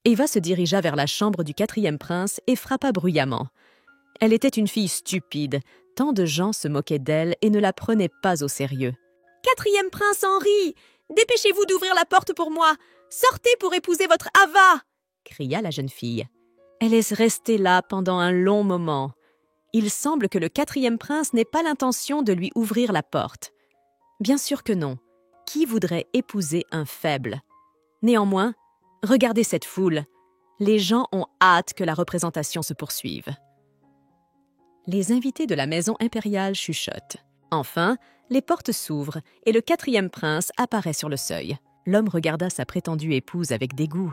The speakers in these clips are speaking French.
Eva se dirigea vers la chambre du quatrième prince et frappa bruyamment. Elle était une fille stupide. Tant de gens se moquaient d'elle et ne la prenaient pas au sérieux. « Quatrième prince Henri, dépêchez-vous d'ouvrir la porte pour moi. Sortez pour épouser votre Ava !» cria la jeune fille. Elle est restée là pendant un long moment. Il semble que le quatrième prince n'ait pas l'intention de lui ouvrir la porte. Bien sûr que non. Qui voudrait épouser un faible? Néanmoins, regardez cette foule. Les gens ont hâte que la représentation se poursuive. Les invités de la maison impériale chuchotent. Enfin, les portes s'ouvrent et le quatrième prince apparaît sur le seuil. L'homme regarda sa prétendue épouse avec dégoût.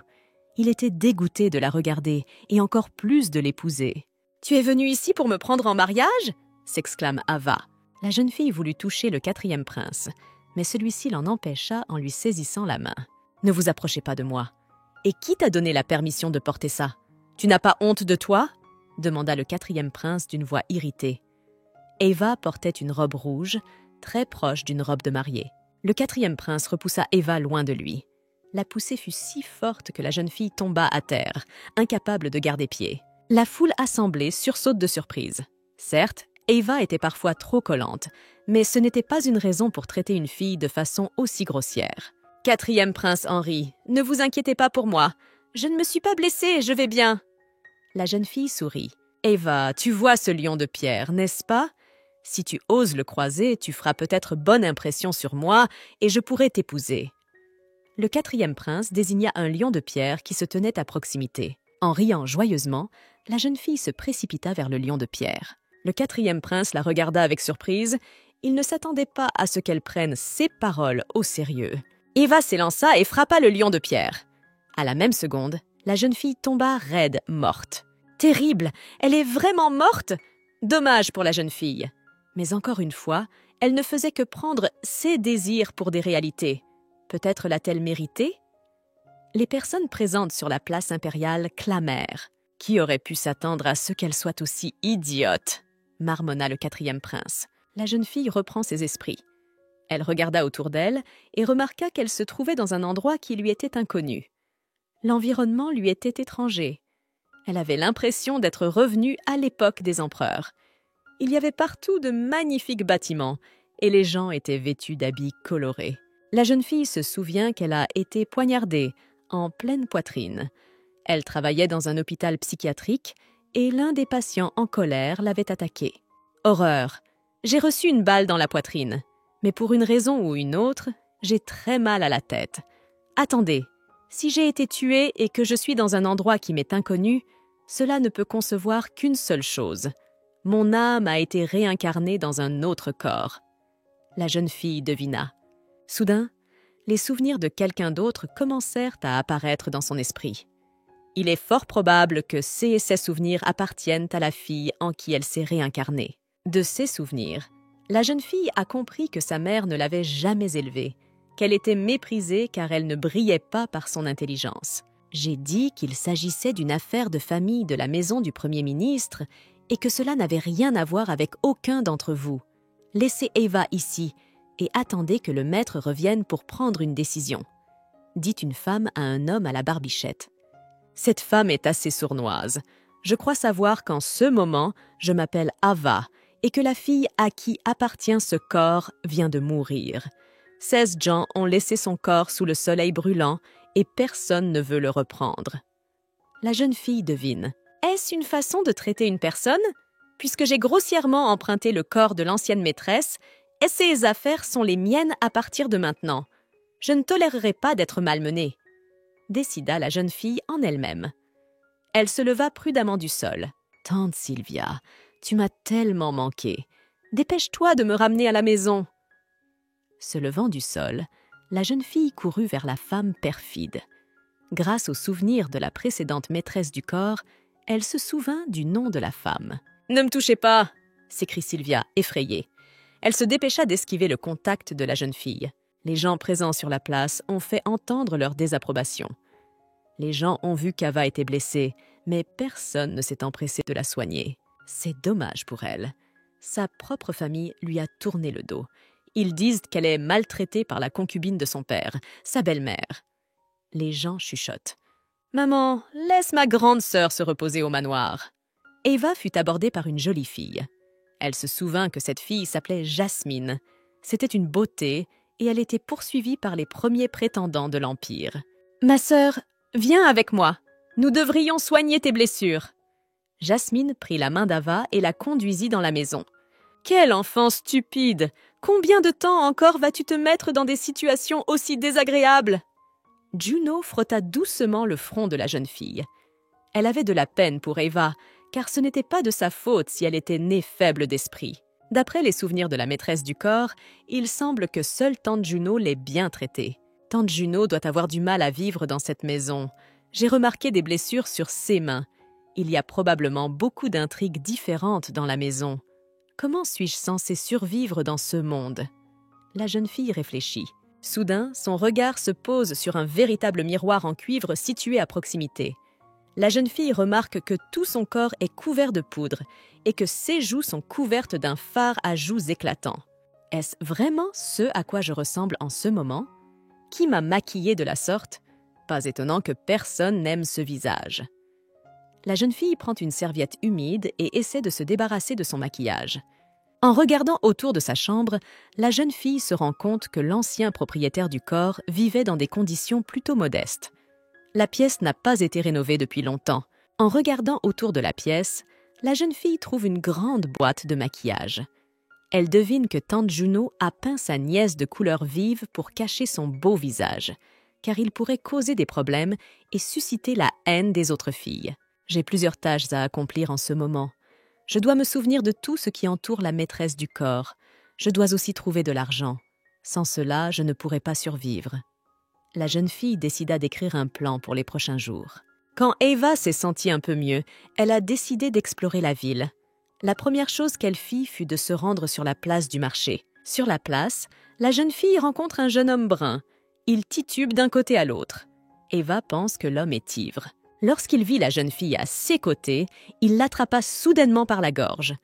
Il était dégoûté de la regarder et encore plus de l'épouser. « Tu es venu ici pour me prendre en mariage ?» s'exclame Ava. La jeune fille voulut toucher le quatrième prince, mais celui-ci l'en empêcha en lui saisissant la main. « Ne vous approchez pas de moi. Et qui t'a donné la permission de porter ça? Tu n'as pas honte de toi ?» demanda le quatrième prince d'une voix irritée. Eva portait une robe rouge, très proche d'une robe de mariée. Le quatrième prince repoussa Eva loin de lui. La poussée fut si forte que la jeune fille tomba à terre, incapable de garder pied. La foule assemblée sursaute de surprise. Certes, Eva était parfois trop collante, mais ce n'était pas une raison pour traiter une fille de façon aussi grossière. « Quatrième prince Henri, ne vous inquiétez pas pour moi. Je ne me suis pas blessée, je vais bien. » La jeune fille sourit. « Eva, tu vois ce lion de pierre, n'est-ce pas? Si tu oses le croiser, tu feras peut-être bonne impression sur moi et je pourrai t'épouser. » Le quatrième prince désigna un lion de pierre qui se tenait à proximité. En riant joyeusement, la jeune fille se précipita vers le lion de pierre. Le quatrième prince la regarda avec surprise. Il ne s'attendait pas à ce qu'elle prenne ses paroles au sérieux. Eva s'élança et frappa le lion de pierre. À la même seconde, la jeune fille tomba raide, morte. Terrible! Elle est vraiment morte? Dommage pour la jeune fille. Mais encore une fois, elle ne faisait que prendre ses désirs pour des réalités. Peut-être l'a-t-elle mérité? Les personnes présentes sur la place impériale clamèrent. Qui aurait pu s'attendre à ce qu'elle soit aussi idiote? Marmonna le quatrième prince. La jeune fille reprend ses esprits. Elle regarda autour d'elle et remarqua qu'elle se trouvait dans un endroit qui lui était inconnu. L'environnement lui était étranger. Elle avait l'impression d'être revenue à l'époque des empereurs. Il y avait partout de magnifiques bâtiments et les gens étaient vêtus d'habits colorés. La jeune fille se souvient qu'elle a été poignardée en pleine poitrine. Elle travaillait dans un hôpital psychiatrique et l'un des patients en colère l'avait attaquée. Horreur! J'ai reçu une balle dans la poitrine, mais pour une raison ou une autre, j'ai très mal à la tête. Attendez, si j'ai été tuée et que je suis dans un endroit qui m'est inconnu, cela ne peut concevoir qu'une seule chose. Mon âme a été réincarnée dans un autre corps. La jeune fille devina. Soudain, les souvenirs de quelqu'un d'autre commencèrent à apparaître dans son esprit. Il est fort probable que ces souvenirs appartiennent à la fille en qui elle s'est réincarnée. De ces souvenirs, la jeune fille a compris que sa mère ne l'avait jamais élevée, qu'elle était méprisée car elle ne brillait pas par son intelligence. J'ai dit qu'il s'agissait d'une affaire de famille de la maison du Premier ministre et que cela n'avait rien à voir avec aucun d'entre vous. Laissez Eva ici et attendez que le maître revienne pour prendre une décision, dit une femme à un homme à la barbichette. Cette femme est assez sournoise. Je crois savoir qu'en ce moment, je m'appelle Ava et que la fille à qui appartient ce corps vient de mourir. 16 gens ont laissé son corps sous le soleil brûlant et personne ne veut le reprendre. La jeune fille devine. Est-ce une façon de traiter une personne? Puisque j'ai grossièrement emprunté le corps de l'ancienne maîtresse, et ces affaires sont les miennes à partir de maintenant. Je ne tolérerai pas d'être malmenée, décida la jeune fille en elle-même. Elle se leva prudemment du sol. « Tante Sylvia, tu m'as tellement manqué. Dépêche-toi de me ramener à la maison. » Se levant du sol, la jeune fille courut vers la femme perfide. Grâce au souvenir de la précédente maîtresse du corps, elle se souvint du nom de la femme. « Ne me touchez pas !» s'écrie Sylvia, effrayée. Elle se dépêcha d'esquiver le contact de la jeune fille. Les gens présents sur la place ont fait entendre leur désapprobation. Les gens ont vu qu'Ava était blessée, mais personne ne s'est empressé de la soigner. C'est dommage pour elle. Sa propre famille lui a tourné le dos. Ils disent qu'elle est maltraitée par la concubine de son père, sa belle-mère. Les gens chuchotent. « Maman, laisse ma grande sœur se reposer au manoir. » Eva fut abordée par une jolie fille. Elle se souvint que cette fille s'appelait Jasmine. C'était une beauté et elle était poursuivie par les premiers prétendants de l'Empire. « Ma sœur, viens avec moi. Nous devrions soigner tes blessures. » Jasmine prit la main d'Ava et la conduisit dans la maison. « Quel enfant stupide! Combien de temps encore vas-tu te mettre dans des situations aussi désagréables ?» Juno frotta doucement le front de la jeune fille. Elle avait de la peine pour Eva, car ce n'était pas de sa faute si elle était née faible d'esprit. D'après les souvenirs de la maîtresse du corps, il semble que seule tante Juno l'ait bien traitée. Tante Juno doit avoir du mal à vivre dans cette maison. J'ai remarqué des blessures sur ses mains. Il y a probablement beaucoup d'intrigues différentes dans la maison. Comment suis-je censée survivre dans ce monde ? La jeune fille réfléchit. Soudain, son regard se pose sur un véritable miroir en cuivre situé à proximité. La jeune fille remarque que tout son corps est couvert de poudre et que ses joues sont couvertes d'un fard à joues éclatant. Est-ce vraiment ce à quoi je ressemble en ce moment ? Qui m'a maquillée de la sorte ? Pas étonnant que personne n'aime ce visage. La jeune fille prend une serviette humide et essaie de se débarrasser de son maquillage. En regardant autour de sa chambre, la jeune fille se rend compte que l'ancien propriétaire du corps vivait dans des conditions plutôt modestes. La pièce n'a pas été rénovée depuis longtemps. En regardant autour de la pièce, la jeune fille trouve une grande boîte de maquillage. Elle devine que tante Juno a peint sa nièce de couleur vive pour cacher son beau visage, car il pourrait causer des problèmes et susciter la haine des autres filles. J'ai plusieurs tâches à accomplir en ce moment. Je dois me souvenir de tout ce qui entoure la maîtresse du corps. Je dois aussi trouver de l'argent. Sans cela, je ne pourrais pas survivre. La jeune fille décida d'écrire un plan pour les prochains jours. Quand Eva s'est sentie un peu mieux, elle a décidé d'explorer la ville. La première chose qu'elle fit fut de se rendre sur la place du marché. Sur la place, la jeune fille rencontre un jeune homme brun. Il titube d'un côté à l'autre. Eva pense que l'homme est ivre. Lorsqu'il vit la jeune fille à ses côtés, il l'attrapa soudainement par la gorge.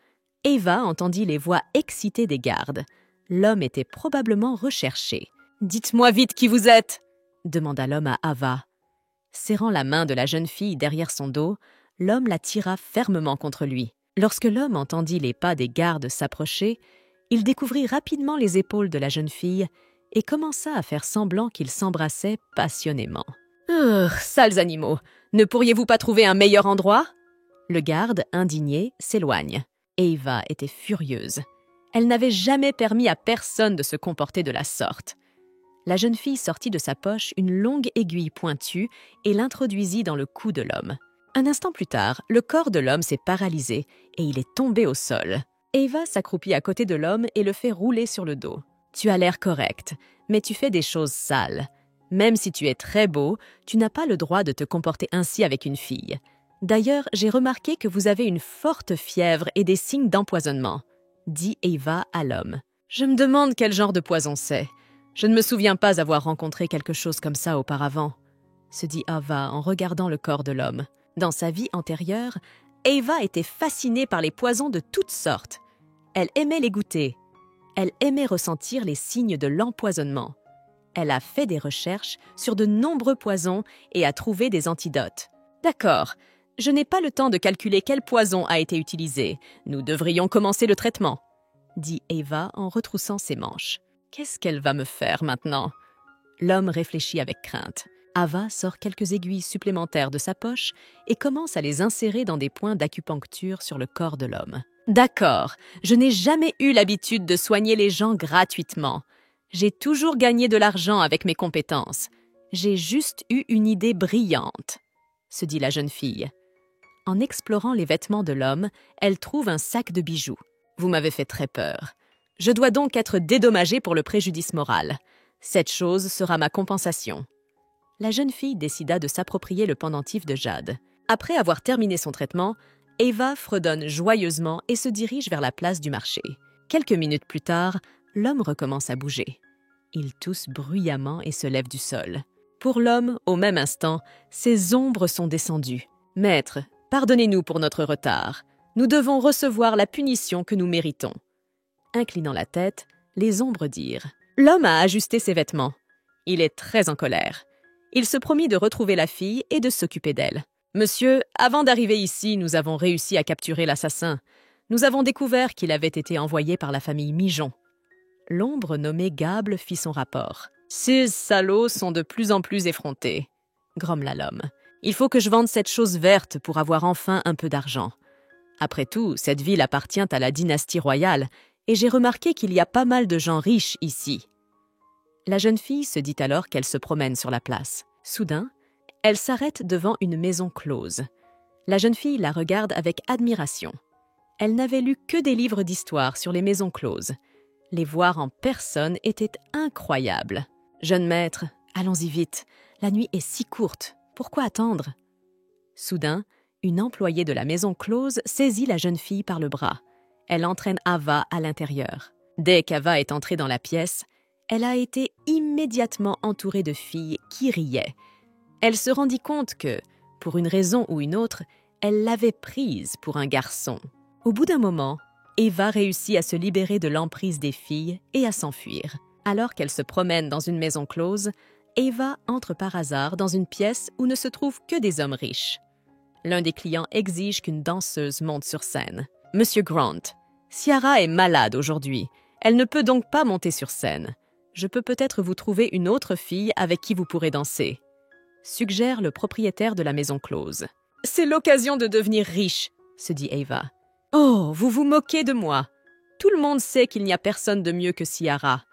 Eva entendit les voix excitées des gardes. L'homme était probablement recherché. « Dites-moi vite qui vous êtes !» demanda l'homme à Ava. Serrant la main de la jeune fille derrière son dos, l'homme la tira fermement contre lui. Lorsque l'homme entendit les pas des gardes s'approcher, il découvrit rapidement les épaules de la jeune fille et commença à faire semblant qu'ils s'embrassaient passionnément. « Sales animaux, ne pourriez-vous pas trouver un meilleur endroit ?» Le garde, indigné, s'éloigne. Eva était furieuse. Elle n'avait jamais permis à personne de se comporter de la sorte. La jeune fille sortit de sa poche une longue aiguille pointue et l'introduisit dans le cou de l'homme. Un instant plus tard, le corps de l'homme s'est paralysé et il est tombé au sol. Eva s'accroupit à côté de l'homme et le fait rouler sur le dos. « Tu as l'air correct, mais tu fais des choses sales. Même si tu es très beau, tu n'as pas le droit de te comporter ainsi avec une fille. D'ailleurs, j'ai remarqué que vous avez une forte fièvre et des signes d'empoisonnement, » dit Eva à l'homme. « Je me demande quel genre de poison c'est. Je ne me souviens pas avoir rencontré quelque chose comme ça auparavant, » se dit Ava en regardant le corps de l'homme. Dans sa vie antérieure, Eva était fascinée par les poisons de toutes sortes. Elle aimait les goûter. Elle aimait ressentir les signes de l'empoisonnement. Elle a fait des recherches sur de nombreux poisons et a trouvé des antidotes. « D'accord, je n'ai pas le temps de calculer quel poison a été utilisé. Nous devrions commencer le traitement, » dit Eva en retroussant ses manches. « Qu'est-ce qu'elle va me faire maintenant ?» L'homme réfléchit avec crainte. Ava sort quelques aiguilles supplémentaires de sa poche et commence à les insérer dans des points d'acupuncture sur le corps de l'homme. « D'accord, je n'ai jamais eu l'habitude de soigner les gens gratuitement. J'ai toujours gagné de l'argent avec mes compétences. J'ai juste eu une idée brillante, » se dit la jeune fille. En explorant les vêtements de l'homme, elle trouve un sac de bijoux. « Vous m'avez fait très peur. Je dois donc être dédommagée pour le préjudice moral. Cette chose sera ma compensation. » La jeune fille décida de s'approprier le pendentif de jade. Après avoir terminé son traitement, Eva fredonne joyeusement et se dirige vers la place du marché. Quelques minutes plus tard, l'homme recommence à bouger. Il tousse bruyamment et se lève du sol. Pour l'homme, au même instant, ses ombres sont descendues. « Maître, pardonnez-nous pour notre retard. Nous devons recevoir la punition que nous méritons. » Inclinant la tête, les ombres dirent « L'homme a ajusté ses vêtements. Il est très en colère. Il se promit de retrouver la fille et de s'occuper d'elle. « Monsieur, avant d'arriver ici, nous avons réussi à capturer l'assassin. Nous avons découvert qu'il avait été envoyé par la famille Mijon. » L'ombre nommée Gable fit son rapport. « Ces salauds sont de plus en plus effrontés, » grommela l'homme. « Il faut que je vende cette chose verte pour avoir enfin un peu d'argent. Après tout, cette ville appartient à la dynastie royale, et j'ai remarqué qu'il y a pas mal de gens riches ici. » La jeune fille se dit alors qu'elle se promène sur la place. Soudain, elle s'arrête devant une maison close. La jeune fille la regarde avec admiration. Elle n'avait lu que des livres d'histoire sur les maisons closes. Les voir en personne était incroyable. « Jeune maître, allons-y vite. La nuit est si courte. Pourquoi attendre ?» Soudain, une employée de la maison close saisit la jeune fille par le bras. Elle entraîne Ava à l'intérieur. Dès qu'Ava est entrée dans la pièce, elle a été immédiatement entourée de filles qui riaient. Elle se rendit compte que, pour une raison ou une autre, elle l'avait prise pour un garçon. Au bout d'un moment, Eva réussit à se libérer de l'emprise des filles et à s'enfuir. Alors qu'elle se promène dans une maison close, Eva entre par hasard dans une pièce où ne se trouvent que des hommes riches. L'un des clients exige qu'une danseuse monte sur scène. « Monsieur Grant, Ciara est malade aujourd'hui. Elle ne peut donc pas monter sur scène. Je peux peut-être vous trouver une autre fille avec qui vous pourrez danser. » suggère le propriétaire de la maison close. « C'est l'occasion de devenir riche, » se dit Eva. « Oh, vous vous moquez de moi. Tout le monde sait qu'il n'y a personne de mieux que Ciara.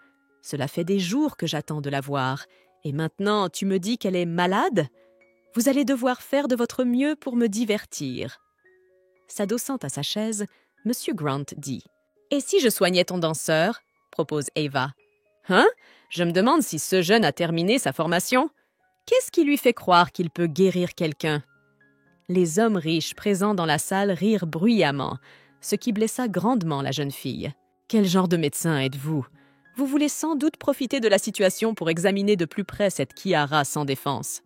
Cela fait des jours que j'attends de la voir. Et maintenant, tu me dis qu'elle est malade ? Vous allez devoir faire de votre mieux pour me divertir. » S'adossant à sa chaise, M. Grant dit « Et si je soignais ton danseur ?» propose Eva. « Hein ? Je me demande si ce jeune a terminé sa formation. Qu'est-ce qui lui fait croire qu'il peut guérir quelqu'un ?» Les hommes riches présents dans la salle rirent bruyamment, ce qui blessa grandement la jeune fille. « Quel genre de médecin êtes-vous ? Vous voulez sans doute profiter de la situation pour examiner de plus près cette Ciara sans défense. »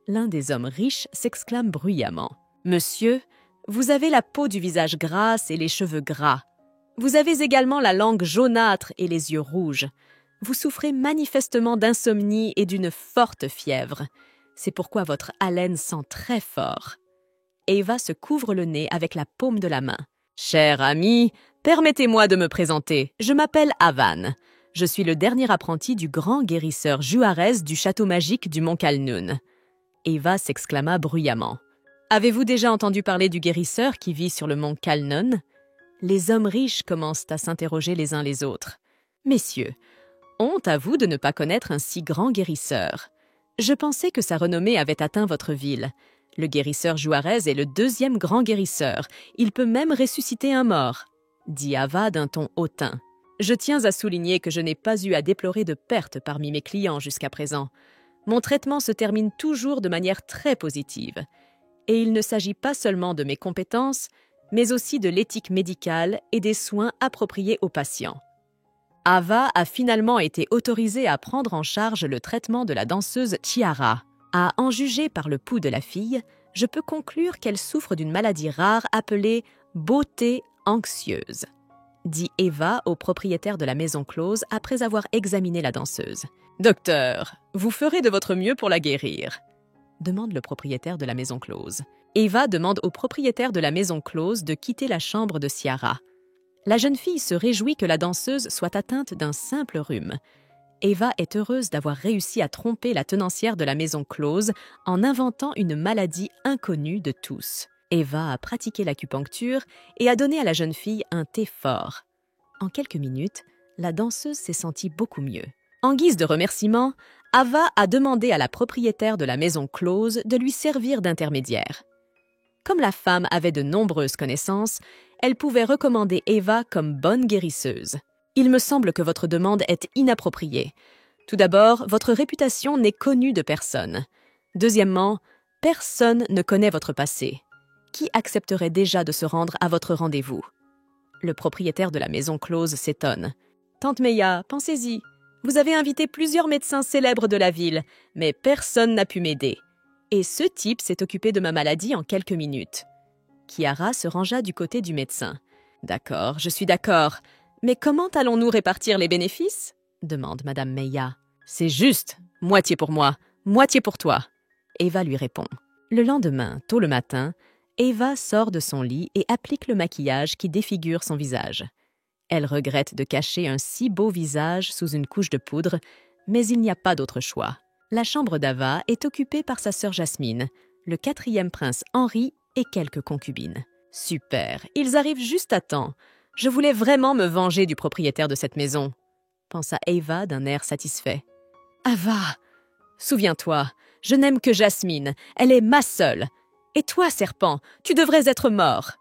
L'un des hommes riches s'exclame bruyamment. « Monsieur, vous avez la peau du visage grasse et les cheveux gras. Vous avez également la langue jaunâtre et les yeux rouges. Vous souffrez manifestement d'insomnie et d'une forte fièvre. C'est pourquoi votre haleine sent très fort. » Eva se couvre le nez avec la paume de la main. « Cher ami, permettez-moi de me présenter. Je m'appelle Avan. Je suis le dernier apprenti du grand guérisseur Juarez du château magique du Mont Calnoun. » Eva s'exclama bruyamment. « Avez-vous déjà entendu parler du guérisseur qui vit sur le mont Calnoun ?» Les hommes riches commencent à s'interroger les uns les autres. « Messieurs, honte à vous de ne pas connaître un si grand guérisseur. Je pensais que sa renommée avait atteint votre ville. Le guérisseur Juarez est le deuxième grand guérisseur. Il peut même ressusciter un mort, » dit Ava d'un ton hautain. « Je tiens à souligner que je n'ai pas eu à déplorer de pertes parmi mes clients jusqu'à présent. Mon traitement se termine toujours de manière très positive. Et il ne s'agit pas seulement de mes compétences, mais aussi de l'éthique médicale et des soins appropriés aux patients. » Ava a finalement été autorisée à prendre en charge le traitement de la danseuse Ciara. À en juger par le pouls de la fille, je peux conclure qu'elle souffre d'une maladie rare appelée « beauté anxieuse », dit Eva au propriétaire de la maison close après avoir examiné la danseuse. « Docteur, vous ferez de votre mieux pour la guérir », demande le propriétaire de la maison close. Eva demande au propriétaire de la maison close de quitter la chambre de Ciara. La jeune fille se réjouit que la danseuse soit atteinte d'un simple rhume. Eva est heureuse d'avoir réussi à tromper la tenancière de la maison close en inventant une maladie inconnue de tous. Eva a pratiqué l'acupuncture et a donné à la jeune fille un thé fort. En quelques minutes, la danseuse s'est sentie beaucoup mieux. En guise de remerciement, Ava a demandé à la propriétaire de la maison close de lui servir d'intermédiaire. Comme la femme avait de nombreuses connaissances, elle pouvait recommander Eva comme bonne guérisseuse. « Il me semble que votre demande est inappropriée. Tout d'abord, votre réputation n'est connue de personne. Deuxièmement, personne ne connaît votre passé. Qui accepterait déjà de se rendre à votre rendez-vous ?» Le propriétaire de la maison close s'étonne. « Tante Meya, pensez-y. Vous avez invité plusieurs médecins célèbres de la ville, mais personne n'a pu m'aider. Et ce type s'est occupé de ma maladie en quelques minutes. » Ciara se rangea du côté du médecin. « D'accord, je suis d'accord. Mais comment allons-nous répartir les bénéfices ?» demande Madame Meya. « C'est juste, moitié pour moi, Moitié pour toi. Eva lui répond. Le lendemain, tôt le matin, Eva sort de son lit et applique le maquillage qui défigure son visage. Elle regrette de cacher un si beau visage sous une couche de poudre, mais il n'y a pas d'autre choix. La chambre d'Ava est occupée par sa sœur Jasmine, le 4e prince Henri et quelques concubines. Super, ils arrivent juste à temps. Je voulais vraiment me venger du propriétaire de cette maison, pensa Eva d'un air satisfait. Ava, souviens-toi, je n'aime que Jasmine, elle est ma seule. Et toi, serpent, tu devrais être mort.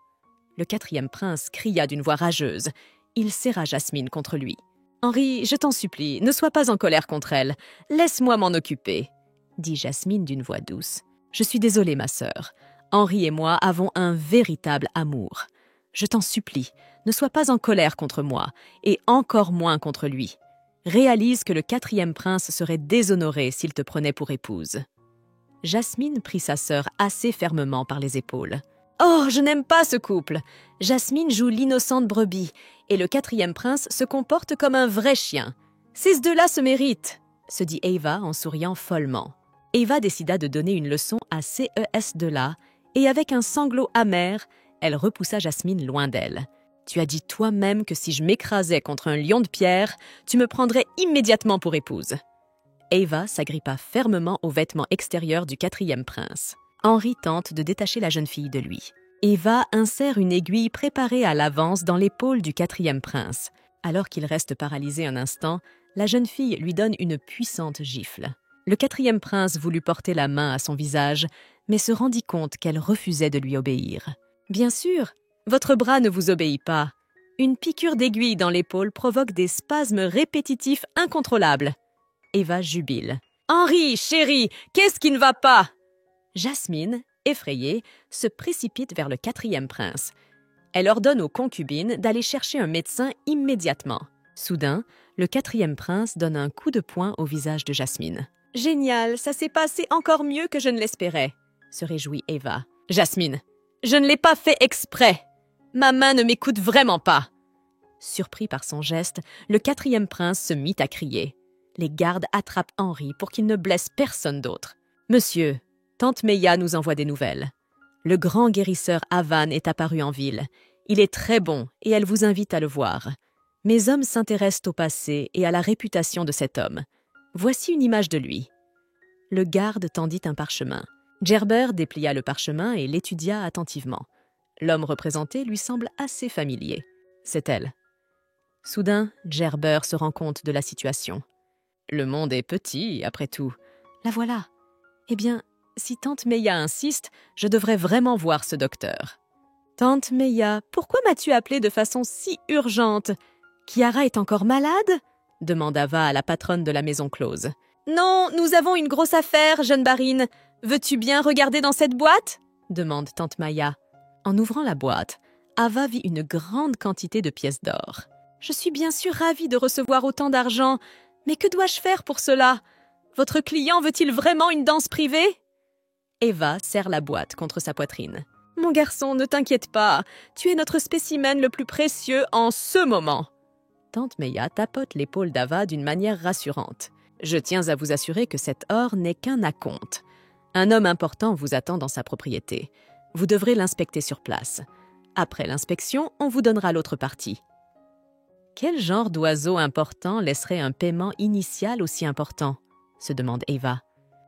Le 4e prince cria d'une voix rageuse. Il serra Jasmine contre lui. Henri, je t'en supplie, ne sois pas en colère contre elle. Laisse-moi m'en occuper, dit Jasmine d'une voix douce. Je suis désolée, ma sœur. Henri et moi avons un véritable amour. Je t'en supplie, ne sois pas en colère contre moi, et encore moins contre lui. Réalise que le 4e prince serait déshonoré s'il te prenait pour épouse. Jasmine prit sa sœur assez fermement par les épaules. « Oh, je n'aime pas ce couple. Jasmine joue l'innocente brebis, et le 4e prince se comporte comme un vrai chien. Ces deux-là se méritent, » se dit Eva en souriant follement. Eva décida de donner une leçon à ces2là, et avec un sanglot amer, elle repoussa Jasmine loin d'elle. « Tu as dit toi-même que si je m'écrasais contre un lion de pierre, tu me prendrais immédiatement pour épouse. » Eva s'agrippa fermement aux vêtements extérieurs du 4e prince. Henri tente de détacher la jeune fille de lui. Eva insère une aiguille préparée à l'avance dans l'épaule du 4e prince. Alors qu'il reste paralysé un instant, la jeune fille lui donne une puissante gifle. Le 4e prince voulut porter la main à son visage, mais se rendit compte qu'elle refusait de lui obéir. « Bien sûr, votre bras ne vous obéit pas. Une piqûre d'aiguille dans l'épaule provoque des spasmes répétitifs incontrôlables. » Eva jubile. « Henri, chérie, qu'est-ce qui ne va pas ?» Jasmine, effrayée, se précipite vers le 4e prince. Elle ordonne aux concubines d'aller chercher un médecin immédiatement. Soudain, le 4e prince donne un coup de poing au visage de Jasmine. « Génial, ça s'est passé encore mieux que je ne l'espérais, » se réjouit Eva. « Jasmine, je ne l'ai pas fait exprès. Ma main ne m'écoute vraiment pas. » Surpris par son geste, le 4e prince se mit à crier. Les gardes attrapent Henri pour qu'il ne blesse personne d'autre. « Monsieur, tante Meia nous envoie des nouvelles. Le grand guérisseur Avan est apparu en ville. Il est très bon et elle vous invite à le voir. Mes hommes s'intéressent au passé et à la réputation de cet homme. Voici une image de lui. » Le garde tendit un parchemin. Djerber déplia le parchemin et l'étudia attentivement. L'homme représenté lui semble assez familier. C'est elle. Soudain, Djerber se rend compte de la situation. Le monde est petit, après tout. La voilà. Eh bien, si tante Meia insiste, je devrais vraiment voir ce docteur. Tante Meia, pourquoi m'as-tu appelée de façon si urgente? Chiara est encore malade? Demanda Ava à la patronne de la maison close. Non, nous avons une grosse affaire, jeune barine. Veux-tu bien regarder dans cette boîte? Demande tante Maya. En ouvrant la boîte, Ava vit une grande quantité de pièces d'or. Je suis bien sûr ravie de recevoir autant d'argent, mais que dois-je faire pour cela? Votre client veut-il vraiment une danse privée? Eva serre la boîte contre sa poitrine. Mon garçon, ne t'inquiète pas, tu es notre spécimen le plus précieux en ce moment. Tante Meia tapote l'épaule d'Ava d'une manière rassurante. Je tiens à vous assurer que cet or n'est qu'un acompte. Un homme important vous attend dans sa propriété. Vous devrez l'inspecter sur place. Après l'inspection, on vous donnera l'autre partie. Quel genre d'oiseau important laisserait un paiement initial aussi important? Se demande Eva.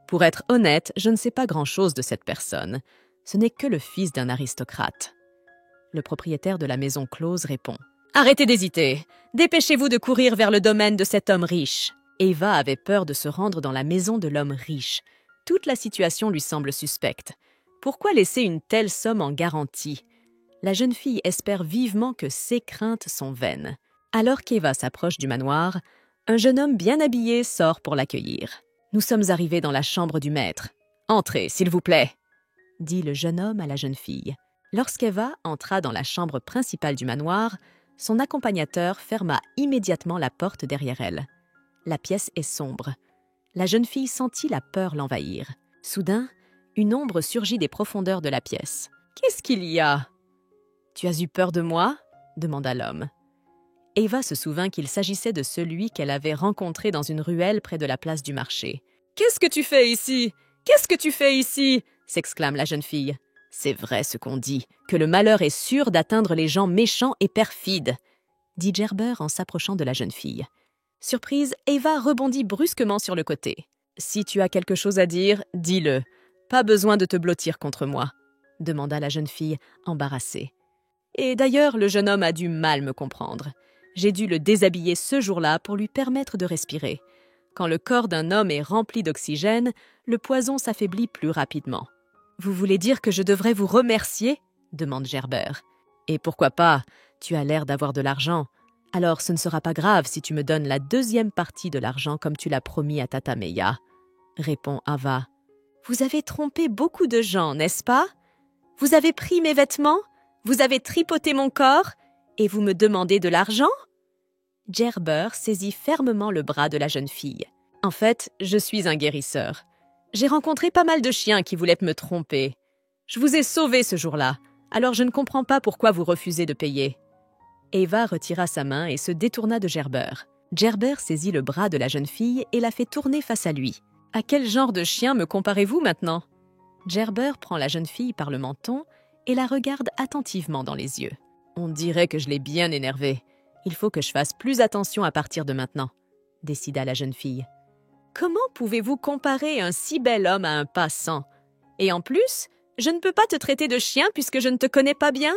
Pour être honnête, je ne sais pas grand-chose de cette personne. Ce n'est que le fils d'un aristocrate. Le propriétaire de la maison close répond. Arrêtez d'hésiter. Dépêchez-vous de courir vers le domaine de cet homme riche. Eva avait peur de se rendre dans la maison de l'homme riche. Toute la situation lui semble suspecte. Pourquoi laisser une telle somme en garantie? La jeune fille espère vivement que ses craintes sont vaines. Alors qu'Eva s'approche du manoir, un jeune homme bien habillé sort pour l'accueillir. « Nous sommes arrivés dans la chambre du maître. Entrez, s'il vous plaît » dit le jeune homme à la jeune fille. Lorsqu'Eva entra dans la chambre principale du manoir, son accompagnateur ferma immédiatement la porte derrière elle. La pièce est sombre. La jeune fille sentit la peur l'envahir. Soudain, une ombre surgit des profondeurs de la pièce. « Qu'est-ce qu'il y a ?»« Tu as eu peur de moi ?» demanda l'homme. Eva se souvint qu'il s'agissait de celui qu'elle avait rencontré dans une ruelle près de la place du marché. Qu'est-ce que tu fais ici? Qu'est-ce que tu fais ici? S'exclame la jeune fille. C'est vrai ce qu'on dit, que le malheur est sûr d'atteindre les gens méchants et perfides, dit Gerber en s'approchant de la jeune fille. Surprise, Eva rebondit brusquement sur le côté. Si tu as quelque chose à dire, dis-le. Pas besoin de te blottir contre moi, demanda la jeune fille, embarrassée. Et d'ailleurs, le jeune homme a du mal me comprendre. J'ai dû le déshabiller ce jour-là pour lui permettre de respirer. Quand le corps d'un homme est rempli d'oxygène, le poison s'affaiblit plus rapidement. Vous voulez dire que je devrais vous remercier? Demande Gerber. Et pourquoi pas? Tu as l'air d'avoir de l'argent. Alors ce ne sera pas grave si tu me donnes la deuxième partie de l'argent comme tu l'as promis à Tata Meya, répond Ava. Vous avez trompé beaucoup de gens, n'est-ce pas? Vous avez pris mes vêtements? Vous avez tripoté mon corps? Et vous me demandez de l'argent? Gerber saisit fermement le bras de la jeune fille. En fait, je suis un guérisseur. J'ai rencontré pas mal de chiens qui voulaient me tromper. Je vous ai sauvé ce jour-là, alors je ne comprends pas pourquoi vous refusez de payer. Eva retira sa main et se détourna de Gerber. Gerber saisit le bras de la jeune fille et la fait tourner face à lui. À quel genre de chien me comparez-vous maintenant? Gerber prend la jeune fille par le menton et la regarde attentivement dans les yeux. On dirait que je l'ai bien énervée. Il faut que je fasse plus attention à partir de maintenant, décida la jeune fille. Comment pouvez-vous comparer un si bel homme à un passant? Et en plus, je ne peux pas te traiter de chien puisque je ne te connais pas bien?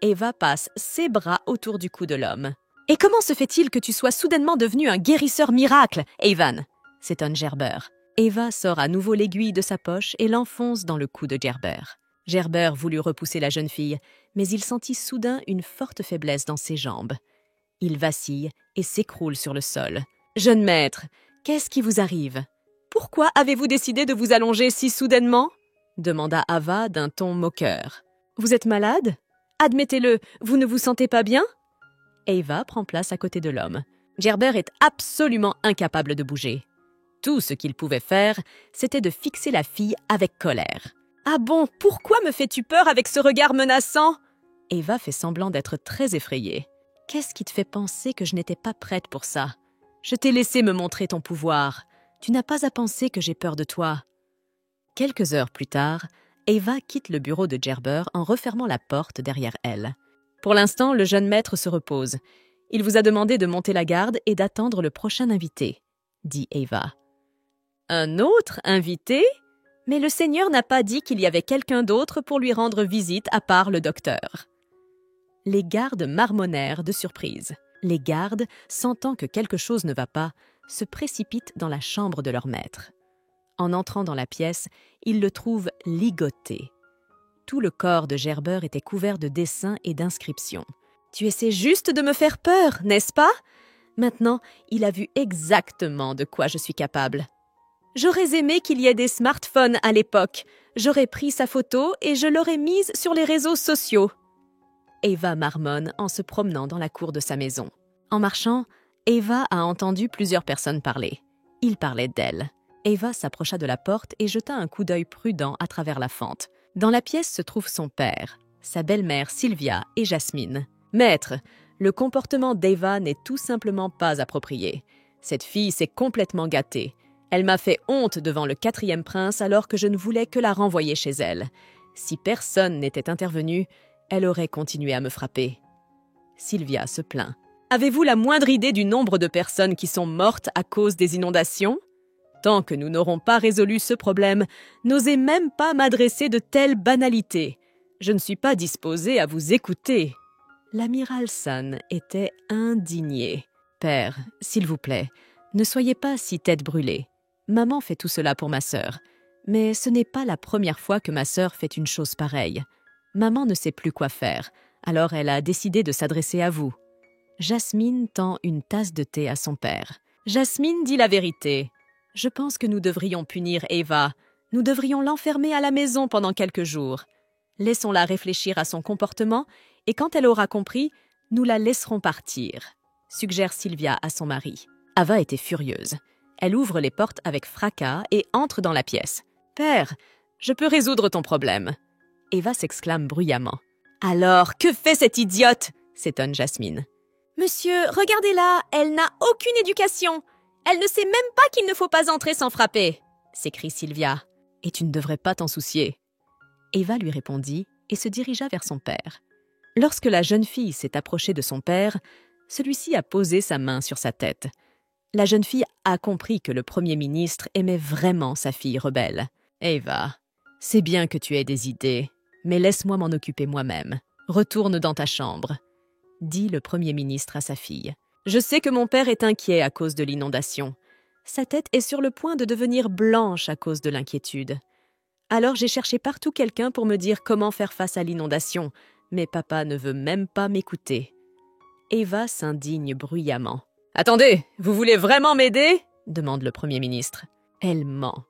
Eva passe ses bras autour du cou de l'homme. Et comment se fait-il que tu sois soudainement devenu un guérisseur miracle, Evan? S'étonne Gerber. Eva sort à nouveau l'aiguille de sa poche et l'enfonce dans le cou de Gerber. Gerber voulut repousser la jeune fille, mais il sentit soudain une forte faiblesse dans ses jambes. Il vacille et s'écroule sur le sol. « Jeune maître, qu'est-ce qui vous arrive? Pourquoi avez-vous décidé de vous allonger si soudainement ?» demanda Ava d'un ton moqueur. « Vous êtes malade? Admettez-le, vous ne vous sentez pas bien ?» Eva prend place à côté de l'homme. Gerber est absolument incapable de bouger. Tout ce qu'il pouvait faire, c'était de fixer la fille avec colère. « Ah bon, pourquoi me fais-tu peur avec ce regard menaçant ?» Eva fait semblant d'être très effrayée. « Qu'est-ce qui te fait penser que je n'étais pas prête pour ça? Je t'ai laissé me montrer ton pouvoir. Tu n'as pas à penser que j'ai peur de toi. » Quelques heures plus tard, Eva quitte le bureau de Gerber en refermant la porte derrière elle. Pour l'instant, le jeune maître se repose. Il vous a demandé de monter la garde et d'attendre le prochain invité, dit Eva. Un autre invité? Mais le Seigneur n'a pas dit qu'il y avait quelqu'un d'autre pour lui rendre visite à part le docteur. Les gardes marmonnèrent de surprise. Les gardes, sentant que quelque chose ne va pas, se précipitent dans la chambre de leur maître. En entrant dans la pièce, ils le trouvent ligoté. Tout le corps de Gerber était couvert de dessins et d'inscriptions. « Tu essaies juste de me faire peur, n'est-ce pas? Maintenant, il a vu exactement de quoi je suis capable. J'aurais aimé qu'il y ait des smartphones à l'époque. J'aurais pris sa photo et je l'aurais mise sur les réseaux sociaux. » Eva marmonne en se promenant dans la cour de sa maison. En marchant, Eva a entendu plusieurs personnes parler. Ils parlaient d'elle. Eva s'approcha de la porte et jeta un coup d'œil prudent à travers la fente. Dans la pièce se trouve son père, sa belle-mère Sylvia et Jasmine. « Maître, le comportement d'Eva n'est tout simplement pas approprié. Cette fille s'est complètement gâtée. Elle m'a fait honte devant le 4e prince alors que je ne voulais que la renvoyer chez elle. Si personne n'était intervenu, elle aurait continué à me frapper. » Sylvia se plaint. « Avez-vous la moindre idée du nombre de personnes qui sont mortes à cause des inondations? Tant que nous n'aurons pas résolu ce problème, n'osez même pas m'adresser de telles banalités. Je ne suis pas disposée à vous écouter. » L'amiral San était indigné. « Père, s'il vous plaît, ne soyez pas si tête brûlée. Maman fait tout cela pour ma sœur. Mais ce n'est pas la première fois que ma sœur fait une chose pareille. Maman ne sait plus quoi faire, alors elle a décidé de s'adresser à vous. » Jasmine tend une tasse de thé à son père. Jasmine dit la vérité. « Je pense que nous devrions punir Eva. Nous devrions l'enfermer à la maison pendant quelques jours. Laissons-la réfléchir à son comportement et quand elle aura compris, nous la laisserons partir, » suggère Sylvia à son mari. Ava était furieuse. Elle ouvre les portes avec fracas et entre dans la pièce. « Père, je peux résoudre ton problème. » Eva s'exclame bruyamment. « Alors, que fait cette idiote ?» s'étonne Jasmine. « Monsieur, regardez-la, elle n'a aucune éducation. Elle ne sait même pas qu'il ne faut pas entrer sans frapper, s'écrie Sylvia. Et tu ne devrais pas t'en soucier. Eva lui répondit et se dirigea vers son père. Lorsque la jeune fille s'est approchée de son père, celui-ci a posé sa main sur sa tête. La jeune fille a compris que le Premier ministre aimait vraiment sa fille rebelle. « Eva, c'est bien que tu aies des idées, mais laisse-moi m'en occuper moi-même. Retourne dans ta chambre, » dit le Premier ministre à sa fille. « Je sais que mon père est inquiet à cause de l'inondation. Sa tête est sur le point de devenir blanche à cause de l'inquiétude. Alors j'ai cherché partout quelqu'un pour me dire comment faire face à l'inondation, mais papa ne veut même pas m'écouter. » Eva s'indigne bruyamment. « Attendez, vous voulez vraiment m'aider ?» demande le Premier ministre. Elle ment.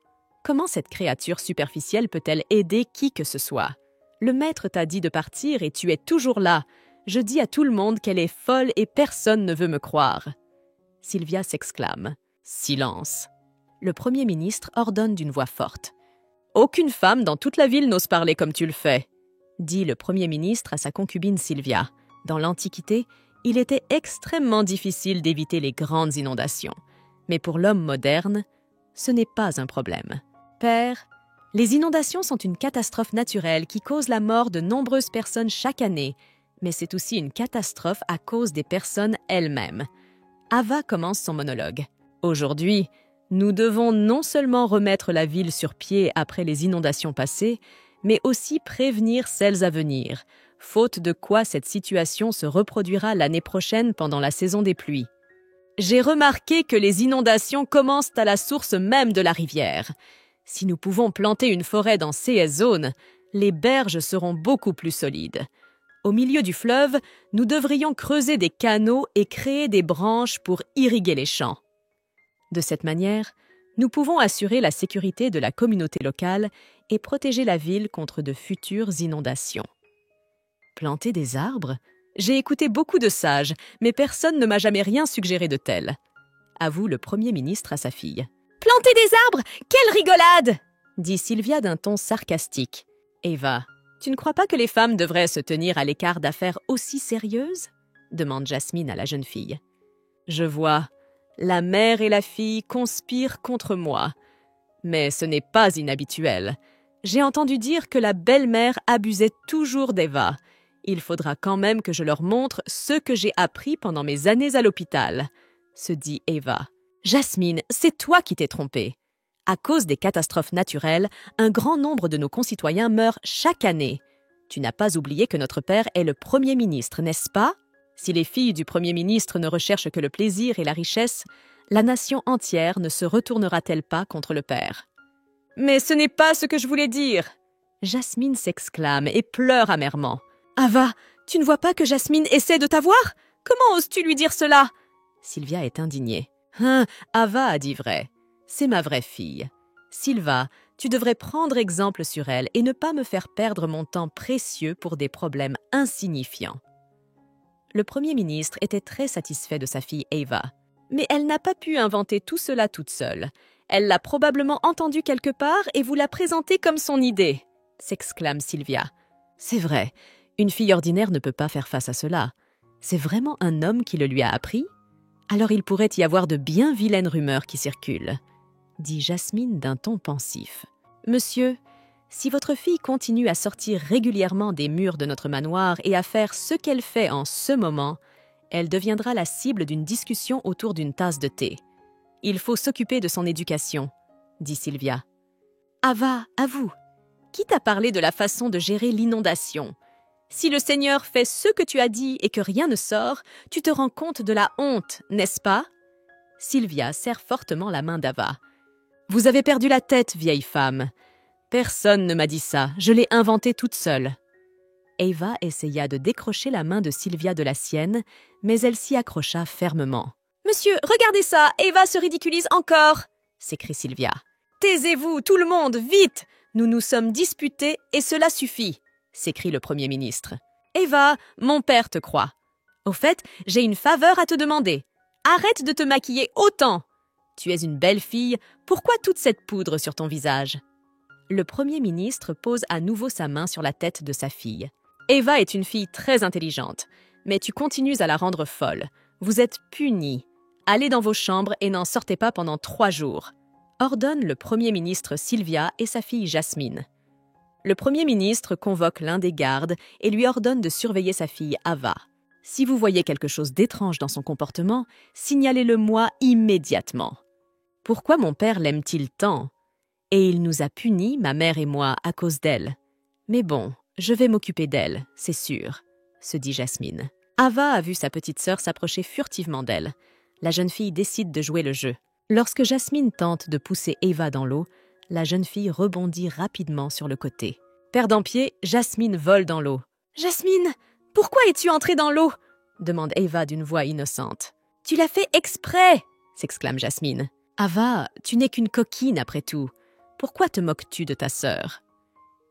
Comment cette créature superficielle peut-elle aider qui que ce soit? Le maître t'a dit de partir et tu es toujours là. Je dis à tout le monde qu'elle est folle et personne ne veut me croire. Sylvia s'exclame. Silence. Le Premier ministre ordonne d'une voix forte. Aucune femme dans toute la ville n'ose parler comme tu le fais, dit le Premier ministre à sa concubine Sylvia. Dans l'Antiquité, il était extrêmement difficile d'éviter les grandes inondations. Mais pour l'homme moderne, ce n'est pas un problème. Père, les inondations sont une catastrophe naturelle qui cause la mort de nombreuses personnes chaque année, mais c'est aussi une catastrophe à cause des personnes elles-mêmes. Ava commence son monologue. Aujourd'hui, nous devons non seulement remettre la ville sur pied après les inondations passées, mais aussi prévenir celles à venir, faute de quoi cette situation se reproduira l'année prochaine pendant la saison des pluies. J'ai remarqué que les inondations commencent à la source même de la rivière. Si nous pouvons planter une forêt dans ces zones, les berges seront beaucoup plus solides. Au milieu du fleuve, nous devrions creuser des canaux et créer des branches pour irriguer les champs. De cette manière, nous pouvons assurer la sécurité de la communauté locale et protéger la ville contre de futures inondations. Planter des arbres? J'ai écouté beaucoup de sages, mais personne ne m'a jamais rien suggéré de tel, avoue le Premier ministre à sa fille. Planter des arbres? Quelle rigolade! Dit Sylvia d'un ton sarcastique. Eva, tu ne crois pas que les femmes devraient se tenir à l'écart d'affaires aussi sérieuses? Demande Jasmine à la jeune fille. Je vois, la mère et la fille conspirent contre moi. Mais ce n'est pas inhabituel. J'ai entendu dire que la belle-mère abusait toujours d'Eva. Il faudra quand même que je leur montre ce que j'ai appris pendant mes années à l'hôpital, se dit Eva. Jasmine, c'est toi qui t'es trompée. À cause des catastrophes naturelles, un grand nombre de nos concitoyens meurent chaque année. Tu n'as pas oublié que notre père est le Premier ministre, n'est-ce pas? Si les filles du Premier ministre ne recherchent que le plaisir et la richesse, la nation entière ne se retournera-t-elle pas contre le père? Mais ce n'est pas ce que je voulais dire! Jasmine s'exclame et pleure amèrement. Ava, tu ne vois pas que Jasmine essaie de t'avoir? Comment oses-tu lui dire cela? Sylvia est indignée. Ava a dit vrai. C'est ma vraie fille. Sylva, tu devrais prendre exemple sur elle et ne pas me faire perdre mon temps précieux pour des problèmes insignifiants. Le Premier ministre était très satisfait de sa fille Eva. Mais elle n'a pas pu inventer tout cela toute seule. Elle l'a probablement entendu quelque part et vous l'a présenté comme son idée, s'exclame Sylvia. C'est vrai, une fille ordinaire ne peut pas faire face à cela. C'est vraiment un homme qui le lui a appris? Alors il pourrait y avoir de bien vilaines rumeurs qui circulent, dit Jasmine d'un ton pensif. Monsieur, si votre fille continue à sortir régulièrement des murs de notre manoir et à faire ce qu'elle fait en ce moment, elle deviendra la cible d'une discussion autour d'une tasse de thé. Il faut s'occuper de son éducation, dit Sylvia. Ava, à vous. Qui t'a parlé de la façon de gérer l'inondation? Si le Seigneur fait ce que tu as dit et que rien ne sort, tu te rends compte de la honte, n'est-ce pas? Sylvia serre fortement la main d'Ava. Vous avez perdu la tête, vieille femme. Personne ne m'a dit ça, je l'ai inventé toute seule. Eva essaya de décrocher la main de Sylvia de la sienne, mais elle s'y accrocha fermement. « Monsieur, regardez ça, Eva se ridiculise encore !» s'écrie Sylvia. « Taisez-vous, tout le monde, vite! Nous nous sommes disputés et cela suffit !» s'écrie le Premier ministre. « Eva, mon père te croit. Au fait, j'ai une faveur à te demander. Arrête de te maquiller autant. Tu es une belle fille, pourquoi toute cette poudre sur ton visage ?» Le Premier ministre pose à nouveau sa main sur la tête de sa fille. « Eva est une fille très intelligente, mais tu continues à la rendre folle. Vous êtes punie. Allez dans vos chambres et n'en sortez pas pendant 3 jours, ordonne le Premier ministre Sylvia et sa fille Jasmine. Le Premier ministre convoque l'un des gardes et lui ordonne de surveiller sa fille Ava. Si vous voyez quelque chose d'étrange dans son comportement, signalez-le-moi immédiatement. Pourquoi mon père l'aime-t-il tant? Et il nous a punis, ma mère et moi, à cause d'elle. Mais bon, je vais m'occuper d'elle, c'est sûr, se dit Jasmine. Ava a vu sa petite sœur s'approcher furtivement d'elle. La jeune fille décide de jouer le jeu. Lorsque Jasmine tente de pousser Ava dans l'eau, la jeune fille rebondit rapidement sur le côté. Perdant pied, Jasmine vole dans l'eau. « Jasmine, pourquoi es-tu entrée dans l'eau ?» demande Ava d'une voix innocente. « Tu l'as fait exprès !» s'exclame Jasmine. « Ava, tu n'es qu'une coquine après tout. Pourquoi te moques-tu de ta sœur ?»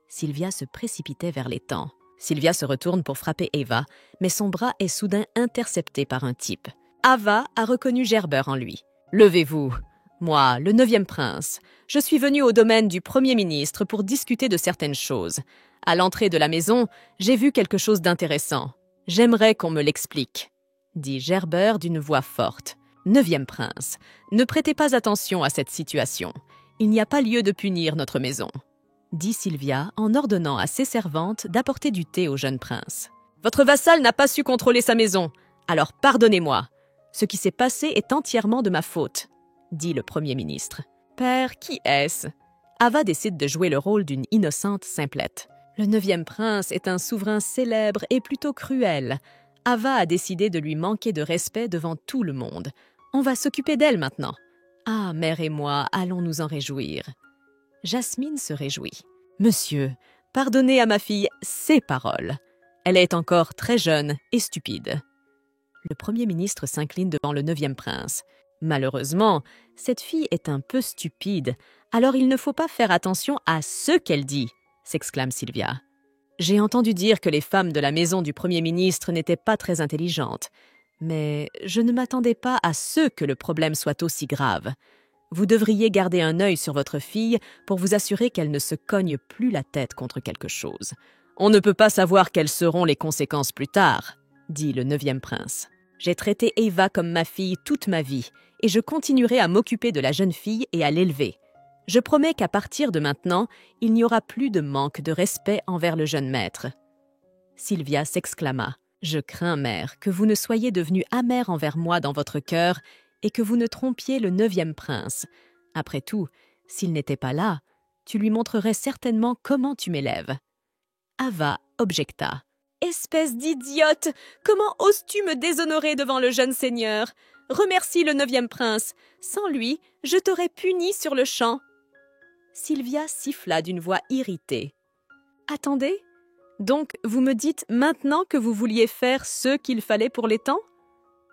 Sylvia se précipitait vers l'étang. Sylvia se retourne pour frapper Ava, mais son bras est soudain intercepté par un type. Ava a reconnu Gerber en lui. « Levez-vous. Moi, le 9e prince, je suis venu au domaine du Premier ministre pour discuter de certaines choses. À l'entrée de la maison, j'ai vu quelque chose d'intéressant. J'aimerais qu'on me l'explique, » dit Gerber d'une voix forte. « 9e prince, ne prêtez pas attention à cette situation. Il n'y a pas lieu de punir notre maison, » dit Sylvia en ordonnant à ses servantes d'apporter du thé au jeune prince. « Votre vassal n'a pas su contrôler sa maison, alors pardonnez-moi. Ce qui s'est passé est entièrement de ma faute, » dit le Premier ministre. « Père, qui est-ce » Ava décide de jouer le rôle d'une innocente simplette. Le 9e prince est un souverain célèbre et plutôt cruel. Ava a décidé de lui manquer de respect devant tout le monde. On va s'occuper d'elle maintenant. Ah, mère et moi, allons nous en réjouir. Jasmine se réjouit. « Monsieur, pardonnez à ma fille ces paroles. Elle est encore très jeune et stupide. » Le Premier ministre s'incline devant le 9e prince. « Malheureusement, cette fille est un peu stupide, alors il ne faut pas faire attention à ce qu'elle dit, » s'exclame Sylvia. « J'ai entendu dire que les femmes de la maison du Premier ministre n'étaient pas très intelligentes, mais je ne m'attendais pas à ce que le problème soit aussi grave. Vous devriez garder un œil sur votre fille pour vous assurer qu'elle ne se cogne plus la tête contre quelque chose. On ne peut pas savoir quelles seront les conséquences plus tard, » dit le 9e prince. « J'ai traité Ava comme ma fille toute ma vie, et je continuerai à m'occuper de la jeune fille et à l'élever. Je promets qu'à partir de maintenant, il n'y aura plus de manque de respect envers le jeune maître. » Sylvia s'exclama. « Je crains, mère, que vous ne soyez devenue amère envers moi dans votre cœur et que vous ne trompiez le 9e prince. Après tout, s'il n'était pas là, tu lui montrerais certainement comment tu m'élèves. » Ava objecta. « Espèce d'idiote! Comment oses-tu me déshonorer devant le jeune seigneur? Remercie le 9e prince. Sans lui, je t'aurais puni sur le champ. » Sylvia siffla d'une voix irritée. « Attendez, donc vous me dites maintenant que vous vouliez faire ce qu'il fallait pour l'étang?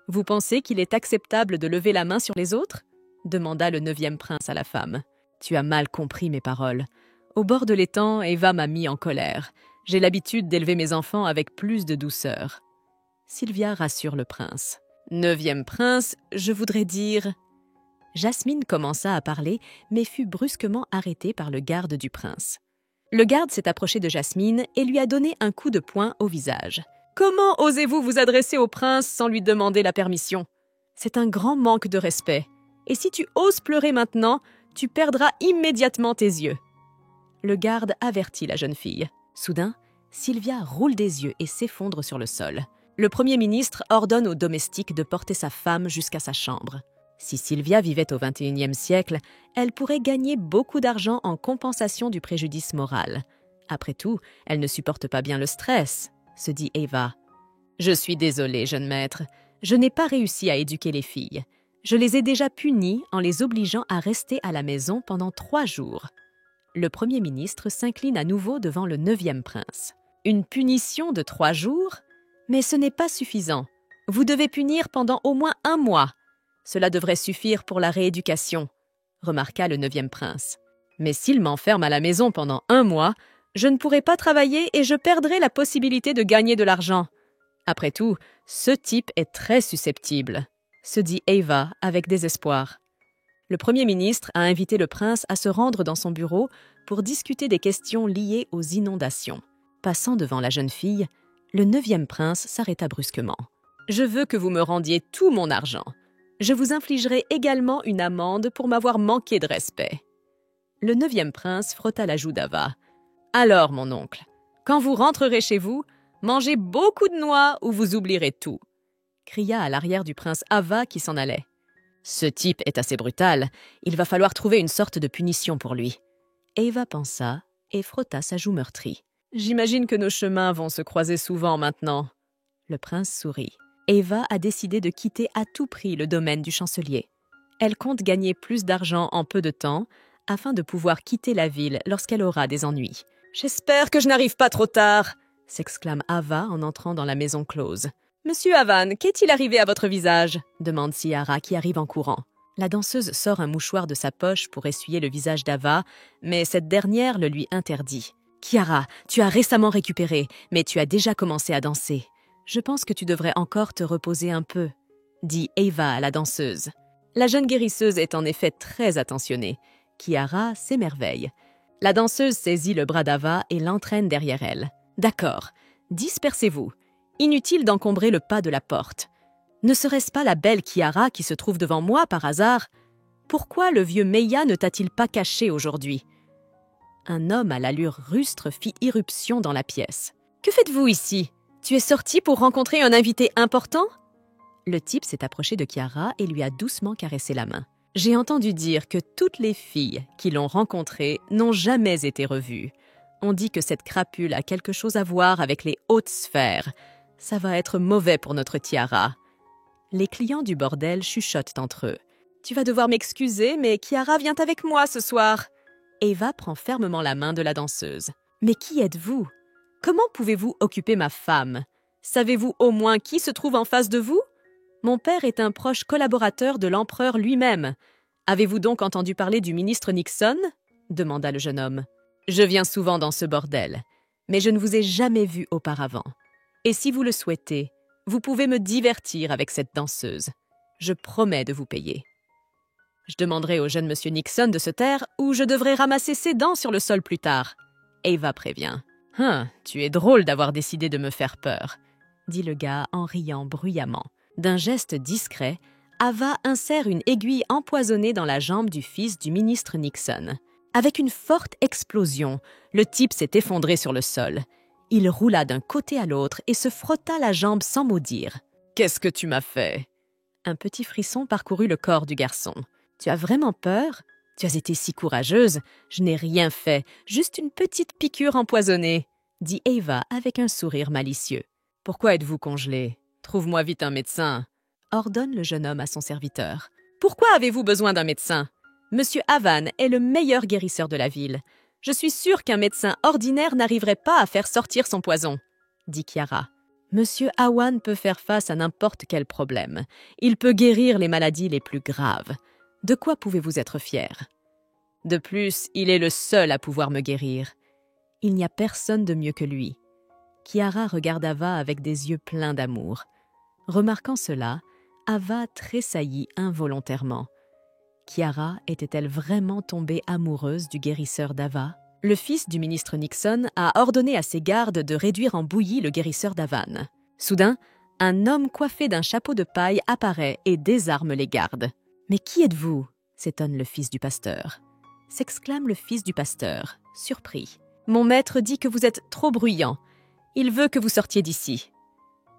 Vous pensez qu'il est acceptable de lever la main sur les autres ?» demanda le 9e prince à la femme. « Tu as mal compris mes paroles. Au bord de l'étang, Ava m'a mis en colère. J'ai l'habitude d'élever mes enfants avec plus de douceur. » Sylvia rassure le prince. « 9e prince, je voudrais dire… » Jasmine commença à parler, mais fut brusquement arrêtée par le garde du prince. Le garde s'est approché de Jasmine et lui a donné un coup de poing au visage. « Comment osez-vous vous adresser au prince sans lui demander la permission? C'est un grand manque de respect. Et si tu oses pleurer maintenant, tu perdras immédiatement tes yeux. » Le garde avertit la jeune fille. Soudain, Sylvia roule des yeux et s'effondre sur le sol. Le Premier ministre ordonne aux domestiques de porter sa femme jusqu'à sa chambre. Si Sylvia vivait au XXIe siècle, elle pourrait gagner beaucoup d'argent en compensation du préjudice moral. Après tout, elle ne supporte pas bien le stress, se dit Ava. « Je suis désolée, jeune maître. Je n'ai pas réussi à éduquer les filles. Je les ai déjà punies en les obligeant à rester à la maison pendant 3 jours. » Le Premier ministre s'incline à nouveau devant le 9e prince. « Une punition de 3 jours? Mais ce n'est pas suffisant. Vous devez punir pendant au moins 1 mois. Cela devrait suffire pour la rééducation, » remarqua le 9e prince. « Mais s'il m'enferme à la maison pendant 1 mois, je ne pourrai pas travailler et je perdrai la possibilité de gagner de l'argent. Après tout, ce type est très susceptible, » se dit Ava avec désespoir. Le Premier ministre a invité le prince à se rendre dans son bureau pour discuter des questions liées aux inondations. Passant devant la jeune fille, le 9e prince s'arrêta brusquement. « Je veux que vous me rendiez tout mon argent. Je vous infligerai également une amende pour m'avoir manqué de respect. » Le 9e prince frotta la joue d'Ava. « Alors, mon oncle, quand vous rentrerez chez vous, mangez beaucoup de noix ou vous oublierez tout. » cria à l'arrière du prince Ava qui s'en allait. « Ce type est assez brutal. Il va falloir trouver une sorte de punition pour lui. » Ava pensa et frotta sa joue meurtrie. « J'imagine que nos chemins vont se croiser souvent maintenant. » Le prince sourit. Ava a décidé de quitter à tout prix le domaine du chancelier. Elle compte gagner plus d'argent en peu de temps afin de pouvoir quitter la ville lorsqu'elle aura des ennuis. « J'espère que je n'arrive pas trop tard !» s'exclame Ava en entrant dans la maison close. « Monsieur Avan, qu'est-il arrivé à votre visage ?» demande Ciara qui arrive en courant. La danseuse sort un mouchoir de sa poche pour essuyer le visage d'Ava, mais cette dernière le lui interdit. « Kiara, tu as récemment récupéré, mais tu as déjà commencé à danser. Je pense que tu devrais encore te reposer un peu, » dit Ava à la danseuse. La jeune guérisseuse est en effet très attentionnée. Kiara s'émerveille. La danseuse saisit le bras d'Ava et l'entraîne derrière elle. « D'accord, dispersez-vous. Inutile d'encombrer le pas de la porte. Ne serait-ce pas la belle Kiara qui se trouve devant moi par hasard? Pourquoi le vieux Meia ne t'a-t-il pas caché aujourd'hui ?» Un homme à l'allure rustre fit irruption dans la pièce. « Que faites-vous ici? Tu es sorti pour rencontrer un invité important ?» Le type s'est approché de Kiara et lui a doucement caressé la main. « J'ai entendu dire que toutes les filles qui l'ont rencontré n'ont jamais été revues. On dit que cette crapule a quelque chose à voir avec les hautes sphères. Ça va être mauvais pour notre Tiara. » Les clients du bordel chuchotent entre eux. « Tu vas devoir m'excuser, mais Kiara vient avec moi ce soir. » Ava prend fermement la main de la danseuse. « Mais qui êtes-vous? Comment pouvez-vous occuper ma femme? Savez-vous au moins qui se trouve en face de vous? Mon père est un proche collaborateur de l'empereur lui-même. Avez-vous donc entendu parler du ministre Nixon ?» demanda le jeune homme. « Je viens souvent dans ce bordel, mais je ne vous ai jamais vu auparavant. Et si vous le souhaitez, vous pouvez me divertir avec cette danseuse. Je promets de vous payer. » Je demanderai au jeune monsieur Nixon de se taire ou je devrai ramasser ses dents sur le sol plus tard. Ava prévient. « Tu es drôle d'avoir décidé de me faire peur, » dit le gars en riant bruyamment. D'un geste discret, Ava insère une aiguille empoisonnée dans la jambe du fils du ministre Nixon. Avec une forte explosion, le type s'est effondré sur le sol. Il roula d'un côté à l'autre et se frotta la jambe sans mot dire. « Qu'est-ce que tu m'as fait ?» Un petit frisson parcourut le corps du garçon. « Tu as vraiment peur? Tu as été si courageuse. Je n'ai rien fait, juste une petite piqûre empoisonnée, » dit Ava avec un sourire malicieux. « Pourquoi êtes-vous congelé? Trouve-moi vite un médecin, » ordonne le jeune homme à son serviteur. « Pourquoi avez-vous besoin d'un médecin? Monsieur Avan est le meilleur guérisseur de la ville. Je suis sûre qu'un médecin ordinaire n'arriverait pas à faire sortir son poison, » dit Kiara. « Monsieur Awan peut faire face à n'importe quel problème. Il peut guérir les maladies les plus graves. De quoi pouvez-vous être fier? De plus, il est le seul à pouvoir me guérir. Il n'y a personne de mieux que lui. » Kiara regarde Ava avec des yeux pleins d'amour. Remarquant cela, Ava tressaillit involontairement. Kiara était-elle vraiment tombée amoureuse du guérisseur d'Ava? Le fils du ministre Nixon a ordonné à ses gardes de réduire en bouillie le guérisseur d'Avan. Soudain, un homme coiffé d'un chapeau de paille apparaît et désarme les gardes. « Mais qui êtes-vous » s'étonne le fils du pasteur. S'exclame le fils du pasteur, surpris. « Mon maître dit que vous êtes trop bruyant. Il veut que vous sortiez d'ici. »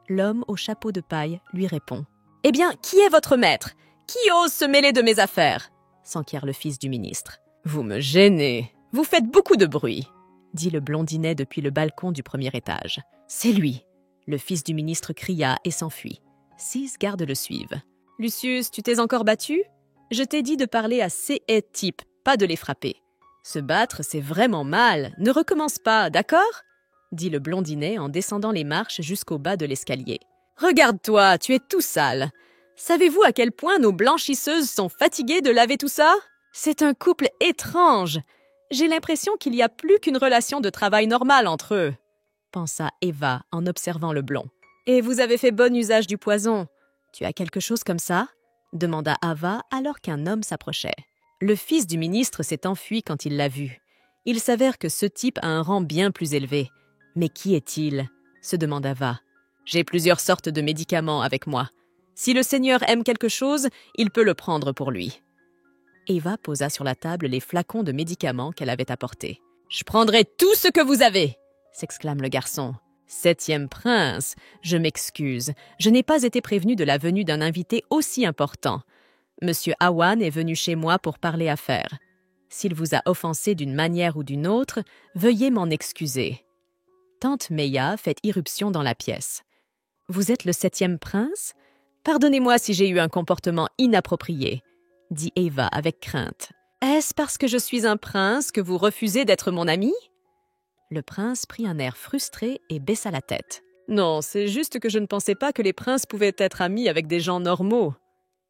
L'homme au chapeau de paille lui répond. « Eh bien, qui est votre maître? Qui ose se mêler de mes affaires ?» s'enquiert le fils du ministre. « Vous me gênez. Vous faites beaucoup de bruit, » dit le blondinet depuis le balcon du premier étage. « C'est lui !» Le fils du ministre cria et s'enfuit. 6 gardes le suivent. « Lucius, tu t'es encore battu? Je t'ai dit de parler à ces types, pas de les frapper. Se battre, c'est vraiment mal. Ne recommence pas, d'accord ?» dit le blondinet en descendant les marches jusqu'au bas de l'escalier. « Regarde-toi, tu es tout sale. Savez-vous à quel point nos blanchisseuses sont fatiguées de laver tout ça? C'est un couple étrange. J'ai l'impression qu'il n'y a plus qu'une relation de travail normale entre eux, » pensa Ava en observant le blond. « Et vous avez fait bon usage du poison. Tu as quelque chose comme ça ?» demanda Ava alors qu'un homme s'approchait. Le fils du ministre s'est enfui quand il l'a vu. Il s'avère que ce type a un rang bien plus élevé. « Mais qui est-il » se demande Ava. « J'ai plusieurs sortes de médicaments avec moi. Si le Seigneur aime quelque chose, il peut le prendre pour lui. » Eva posa sur la table les flacons de médicaments qu'elle avait apportés. « Je prendrai tout ce que vous avez !» s'exclame le garçon. « 7e prince, je m'excuse. Je n'ai pas été prévenu de la venue d'un invité aussi important. Monsieur Awan est venu chez moi pour parler affaires. S'il vous a offensé d'une manière ou d'une autre, veuillez m'en excuser. » Tante Meya fait irruption dans la pièce. « Vous êtes le 7e prince ? Pardonnez-moi si j'ai eu un comportement inapproprié, » dit Eva avec crainte. « Est-ce parce que je suis un prince que vous refusez d'être mon ami ?» Le prince prit un air frustré et baissa la tête. « Non, c'est juste que je ne pensais pas que les princes pouvaient être amis avec des gens normaux. »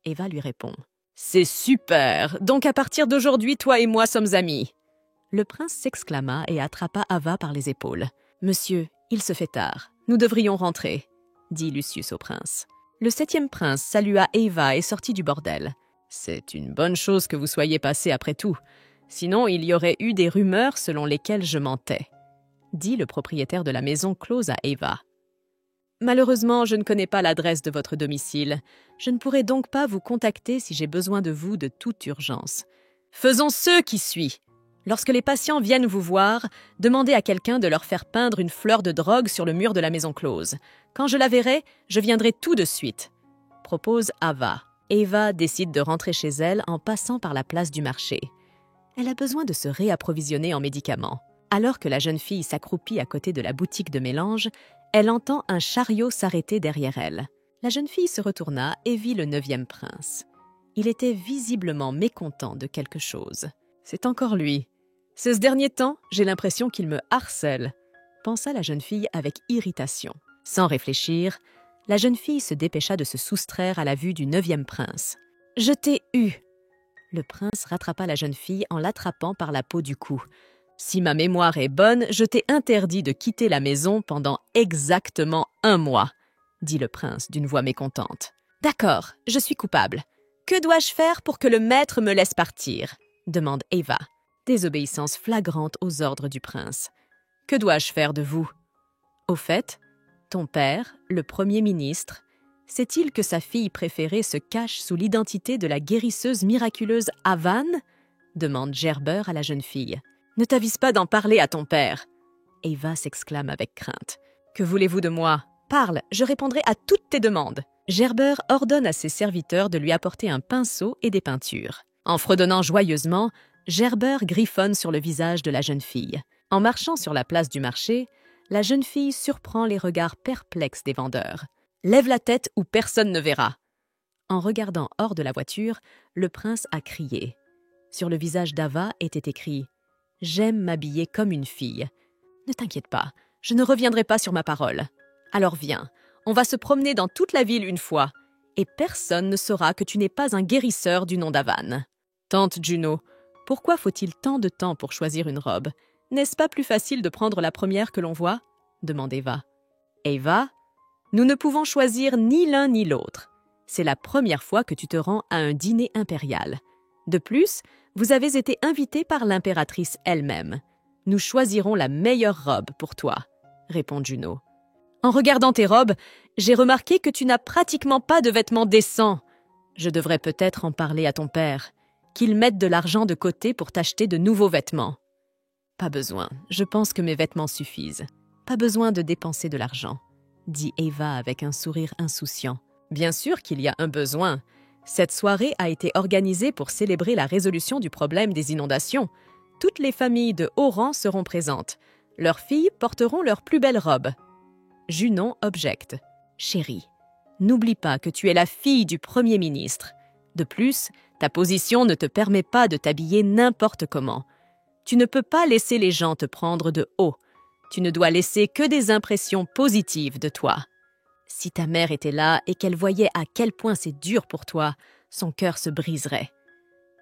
Eva lui répond. « C'est super! Donc à partir d'aujourd'hui, toi et moi sommes amis. » Le prince s'exclama et attrapa Ava par les épaules. « Monsieur, il se fait tard. Nous devrions rentrer, » dit Lucius au prince. Le 7e prince salua Eva et sortit du bordel. « C'est une bonne chose que vous soyez passé après tout. Sinon, il y aurait eu des rumeurs selon lesquelles je mentais, » dit le propriétaire de la maison close à Eva. « Malheureusement, je ne connais pas l'adresse de votre domicile. Je ne pourrai donc pas vous contacter si j'ai besoin de vous de toute urgence. Faisons ce qui suit. Lorsque les patients viennent vous voir, demandez à quelqu'un de leur faire peindre une fleur de drogue sur le mur de la maison close. Quand je la verrai, je viendrai tout de suite, » propose Ava. Eva décide de rentrer chez elle en passant par la place du marché. Elle a besoin de se réapprovisionner en médicaments. Alors que la jeune fille s'accroupit à côté de la boutique de mélange, elle entend un chariot s'arrêter derrière elle. La jeune fille se retourna et vit le 9e prince. Il était visiblement mécontent de quelque chose. « C'est encore lui. Ces derniers temps, j'ai l'impression qu'il me harcèle, » pensa la jeune fille avec irritation. Sans réfléchir, la jeune fille se dépêcha de se soustraire à la vue du 9e prince. « Je t'ai eu !» Le prince rattrapa la jeune fille en l'attrapant par la peau du cou. « Si ma mémoire est bonne, je t'ai interdit de quitter la maison pendant exactement 1 mois, » dit le prince d'une voix mécontente. « D'accord, je suis coupable. Que dois-je faire pour que le maître me laisse partir ?» demande Eva. Désobéissance flagrante aux ordres du prince. « Que dois-je faire de vous ? Au fait, ton père, le Premier ministre, sait-il que sa fille préférée se cache sous l'identité de la guérisseuse miraculeuse Avan ?» demande Gerber à la jeune fille. « Ne t'avise pas d'en parler à ton père. » Eva s'exclame avec crainte. « Que voulez-vous de moi ? Parle, je répondrai à toutes tes demandes. » Gerber ordonne à ses serviteurs de lui apporter un pinceau et des peintures. En fredonnant joyeusement, Gerber griffonne sur le visage de la jeune fille. En marchant sur la place du marché, la jeune fille surprend les regards perplexes des vendeurs. « Lève la tête ou personne ne verra !» En regardant hors de la voiture, le prince a crié. Sur le visage d'Ava était écrit « J'aime m'habiller comme une fille. Ne t'inquiète pas, je ne reviendrai pas sur ma parole. Alors viens, on va se promener dans toute la ville une fois, et personne ne saura que tu n'es pas un guérisseur du nom d'Avan. » Tante Juno, pourquoi faut-il tant de temps pour choisir une robe ? N'est-ce pas plus facile de prendre la première que l'on voit ? Demande Eva. Eva, nous ne pouvons choisir ni l'un ni l'autre. C'est la première fois que tu te rends à un dîner impérial. De plus, vous avez été invité par l'impératrice elle-même. Nous choisirons la meilleure robe pour toi, répond Juno. En regardant tes robes, j'ai remarqué que tu n'as pratiquement pas de vêtements décents. Je devrais peut-être en parler à ton père, qu'il mette de l'argent de côté pour t'acheter de nouveaux vêtements. Pas besoin, je pense que mes vêtements suffisent. Pas besoin de dépenser de l'argent, dit Eva avec un sourire insouciant. Bien sûr qu'il y a un besoin. Cette soirée a été organisée pour célébrer la résolution du problème des inondations. Toutes les familles de haut rang seront présentes. Leurs filles porteront leurs plus belles robes. Junon objecte. Chérie, n'oublie pas que tu es la fille du Premier ministre. De plus, ta position ne te permet pas de t'habiller n'importe comment. Tu ne peux pas laisser les gens te prendre de haut. Tu ne dois laisser que des impressions positives de toi. Si ta mère était là et qu'elle voyait à quel point c'est dur pour toi, son cœur se briserait.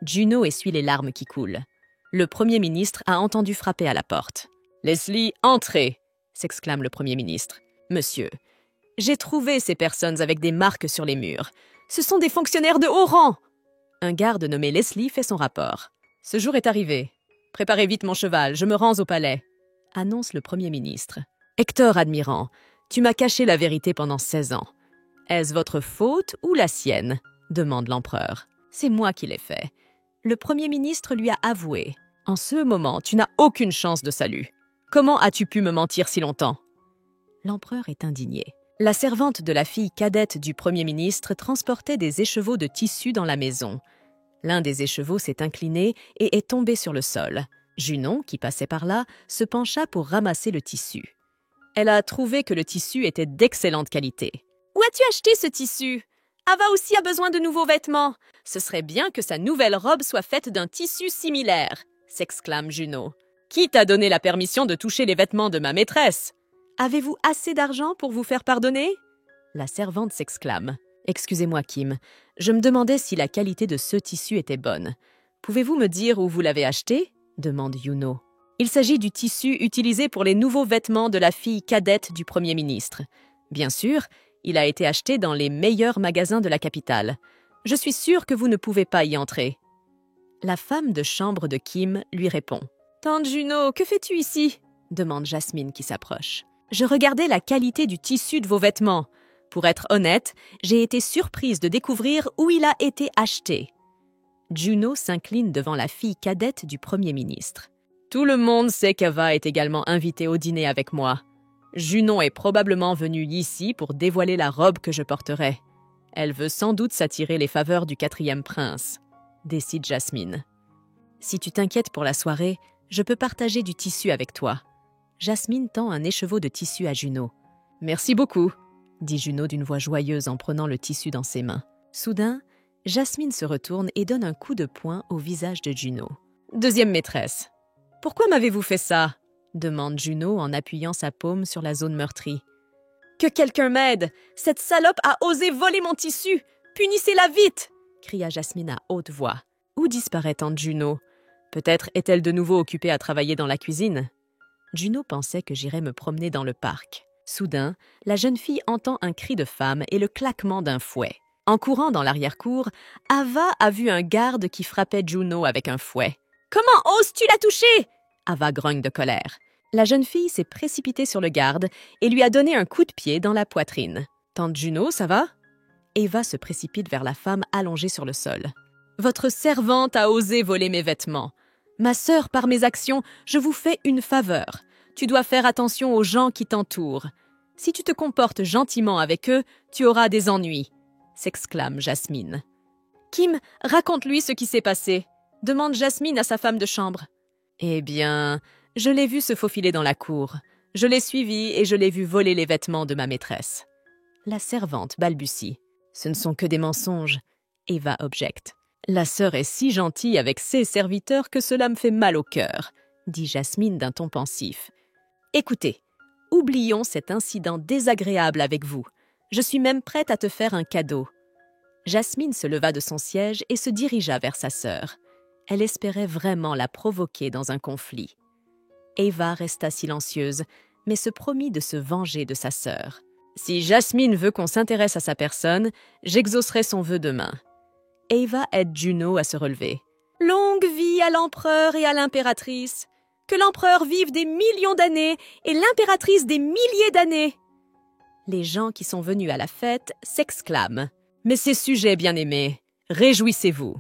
Juno essuie les larmes qui coulent. Le Premier ministre a entendu frapper à la porte. « Leslie, entrez !» s'exclame le Premier ministre. « Monsieur, j'ai trouvé ces personnes avec des marques sur les murs. Ce sont des fonctionnaires de haut rang !» Un garde nommé Leslie fait son rapport. « Ce jour est arrivé. Préparez vite mon cheval, je me rends au palais !» annonce le Premier ministre. « Hector Admirant, tu m'as caché la vérité pendant 16 ans. Est-ce votre faute ou la sienne? Demande l'empereur. C'est moi qui l'ai fait. Le Premier ministre lui a avoué. En ce moment, tu n'as aucune chance de salut. Comment as-tu pu me mentir si longtemps? L'empereur est indigné. La servante de la fille cadette du Premier ministre transportait des écheveaux de tissu dans la maison. L'un des écheveaux s'est incliné et est tombé sur le sol. Junon, qui passait par là, se pencha pour ramasser le tissu. Elle a trouvé que le tissu était d'excellente qualité. « Où as-tu acheté ce tissu? Ava aussi a besoin de nouveaux vêtements. Ce serait bien que sa nouvelle robe soit faite d'un tissu similaire, » s'exclame Juno. « Qui t'a donné la permission de toucher les vêtements de ma maîtresse? Avez-vous assez d'argent pour vous faire pardonner? » La servante s'exclame. « Excusez-moi, Kim, je me demandais si la qualité de ce tissu était bonne. Pouvez-vous me dire où vous l'avez acheté? » demande Juno. Il s'agit du tissu utilisé pour les nouveaux vêtements de la fille cadette du Premier ministre. Bien sûr, il a été acheté dans les meilleurs magasins de la capitale. Je suis sûre que vous ne pouvez pas y entrer. La femme de chambre de Kim lui répond. « Tante Juno, que fais-tu ici ?» demande Jasmine qui s'approche. « Je regardais la qualité du tissu de vos vêtements. Pour être honnête, j'ai été surprise de découvrir où il a été acheté. » Juno s'incline devant la fille cadette du Premier ministre. « Tout le monde sait qu'Ava est également invitée au dîner avec moi. Junon est probablement venue ici pour dévoiler la robe que je porterai. Elle veut sans doute s'attirer les faveurs du 4e prince, » décide Jasmine. « Si tu t'inquiètes pour la soirée, je peux partager du tissu avec toi. » Jasmine tend un écheveau de tissu à Juno. « Merci beaucoup, » dit Juno d'une voix joyeuse en prenant le tissu dans ses mains. Soudain, Jasmine se retourne et donne un coup de poing au visage de Juno. « Deuxième maîtresse, pourquoi m'avez-vous fait ça ?» demande Juno en appuyant sa paume sur la zone meurtrie. « Que quelqu'un m'aide! Cette salope a osé voler mon tissu! Punissez-la vite !» cria Jasmine à haute voix. Où disparaît tante Juno? Peut-être est-elle de nouveau occupée à travailler dans la cuisine? Juno pensait que j'irais me promener dans le parc. Soudain, la jeune fille entend un cri de femme et le claquement d'un fouet. En courant dans l'arrière-cour, Ava a vu un garde qui frappait Juno avec un fouet. « Comment oses-tu la toucher ?» Ava grogne de colère. La jeune fille s'est précipitée sur le garde et lui a donné un coup de pied dans la poitrine. « Tante Juno, ça va ?» Eva se précipite vers la femme allongée sur le sol. « Votre servante a osé voler mes vêtements. Ma sœur, par mes actions, je vous fais une faveur. Tu dois faire attention aux gens qui t'entourent. Si tu te comportes gentiment avec eux, tu auras des ennuis, » s'exclame Jasmine. « Kim, raconte-lui ce qui s'est passé, » demande Jasmine à sa femme de chambre. « Eh bien, je l'ai vu se faufiler dans la cour. Je l'ai suivi et je l'ai vu voler les vêtements de ma maîtresse. » La servante balbutie. « Ce ne sont que des mensonges. » Eva objecte. « La sœur est si gentille avec ses serviteurs que cela me fait mal au cœur, » dit Jasmine d'un ton pensif. « Écoutez, oublions cet incident désagréable avec vous. Je suis même prête à te faire un cadeau. » Jasmine se leva de son siège et se dirigea vers sa sœur. Elle espérait vraiment la provoquer dans un conflit. Eva resta silencieuse, mais se promit de se venger de sa sœur. « Si Jasmine veut qu'on s'intéresse à sa personne, j'exaucerai son vœu demain. » Eva aide Juno à se relever. « Longue vie à l'empereur et à l'impératrice! Que l'empereur vive des millions d'années et l'impératrice des milliers d'années !» Les gens qui sont venus à la fête s'exclament. « Mais ces sujets bien-aimés, réjouissez-vous!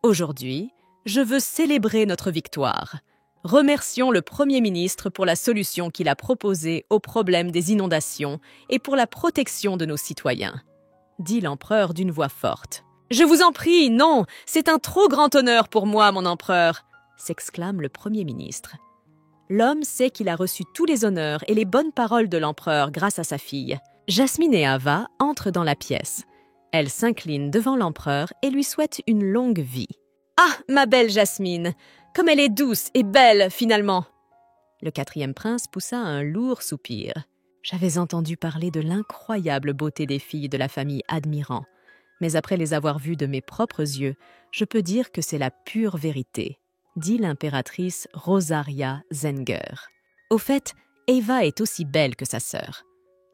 Aujourd'hui, je veux célébrer notre victoire. Remercions le Premier ministre pour la solution qu'il a proposée au problème des inondations et pour la protection de nos citoyens, » dit l'empereur d'une voix forte. « Je vous en prie, non, c'est un trop grand honneur pour moi, mon empereur !» s'exclame le Premier ministre. L'homme sait qu'il a reçu tous les honneurs et les bonnes paroles de l'empereur grâce à sa fille. Jasmine et Ava entrent dans la pièce. Elle s'incline devant l'empereur et lui souhaite une longue vie. « Ah, ma belle Jasmine, comme elle est douce et belle, finalement !» Le 4e prince poussa un lourd soupir. « J'avais entendu parler de l'incroyable beauté des filles de la famille Admirant, mais après les avoir vues de mes propres yeux, je peux dire que c'est la pure vérité, » dit l'impératrice Rosaria Zenger. Au fait, Eva est aussi belle que sa sœur.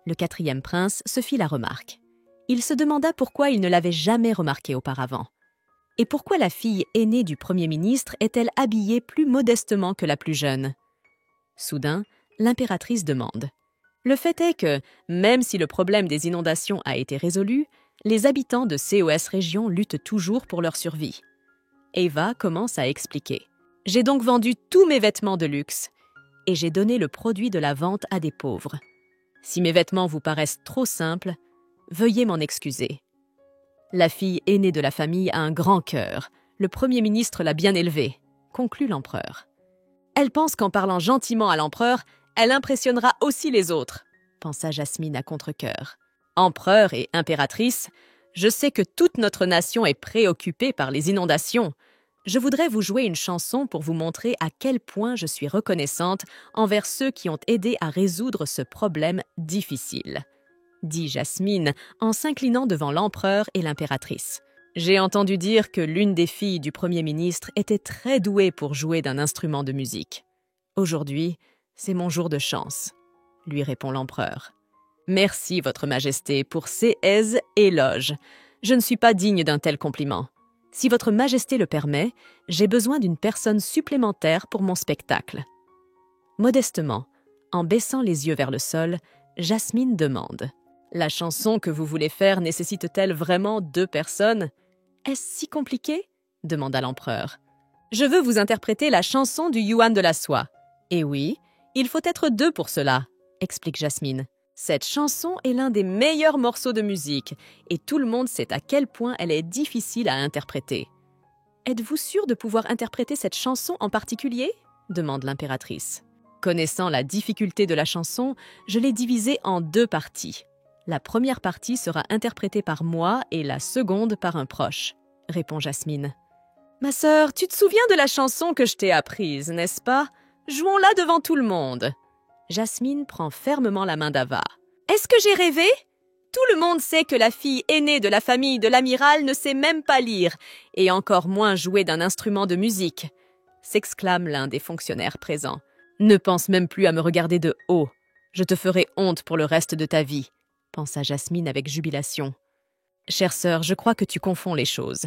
Le 4e prince se fit la remarque. Il se demanda pourquoi il ne l'avait jamais remarquée auparavant. Et pourquoi la fille aînée du Premier ministre est-elle habillée plus modestement que la plus jeune? Soudain, l'impératrice demande. Le fait est que, même si le problème des inondations a été résolu, les habitants de COS Région luttent toujours pour leur survie. Eva commence à expliquer. « J'ai donc vendu tous mes vêtements de luxe et j'ai donné le produit de la vente à des pauvres. Si mes vêtements vous paraissent trop simples, veuillez m'en excuser. » La fille aînée de la famille a un grand cœur. Le Premier ministre l'a bien élevée, conclut l'empereur. Elle pense qu'en parlant gentiment à l'empereur, elle impressionnera aussi les autres, pensa Jasmine à contre-cœur. Empereur et impératrice, je sais que toute notre nation est préoccupée par les inondations. Je voudrais vous jouer une chanson pour vous montrer à quel point je suis reconnaissante envers ceux qui ont aidé à résoudre ce problème difficile, dit Jasmine en s'inclinant devant l'empereur et l'impératrice. J'ai entendu dire que l'une des filles du Premier ministre était très douée pour jouer d'un instrument de musique. Aujourd'hui, c'est mon jour de chance, lui répond l'empereur. Merci, Votre Majesté, pour ces éloges. Je ne suis pas digne d'un tel compliment. Si Votre Majesté le permet, j'ai besoin d'une personne supplémentaire pour mon spectacle. Modestement, en baissant les yeux vers le sol, Jasmine demande. La chanson que vous voulez faire nécessite-t-elle vraiment 2 personnes? Est-ce si compliqué? Demanda l'empereur. Je veux vous interpréter la chanson du Yuan de la soie. Et oui, il faut être 2 pour cela, explique Jasmine. Cette chanson est l'un des meilleurs morceaux de musique et tout le monde sait à quel point elle est difficile à interpréter. Êtes-vous sûr de pouvoir interpréter cette chanson en particulier? Demande l'impératrice. Connaissant la difficulté de la chanson, je l'ai divisée en 2 parties. La première partie sera interprétée par moi et la seconde par un proche, répond Jasmine. Ma sœur, tu te souviens de la chanson que je t'ai apprise, n'est-ce pas? Jouons-la devant tout le monde. Jasmine prend fermement la main d'Ava. Est-ce que j'ai rêvé? Tout le monde sait que la fille aînée de la famille de l'amiral ne sait même pas lire, et encore moins jouer d'un instrument de musique, s'exclame l'un des fonctionnaires présents. Ne pense même plus à me regarder de haut. Je te ferai honte pour le reste de ta vie, pensa Jasmine avec jubilation. Chère sœur, je crois que tu confonds les choses.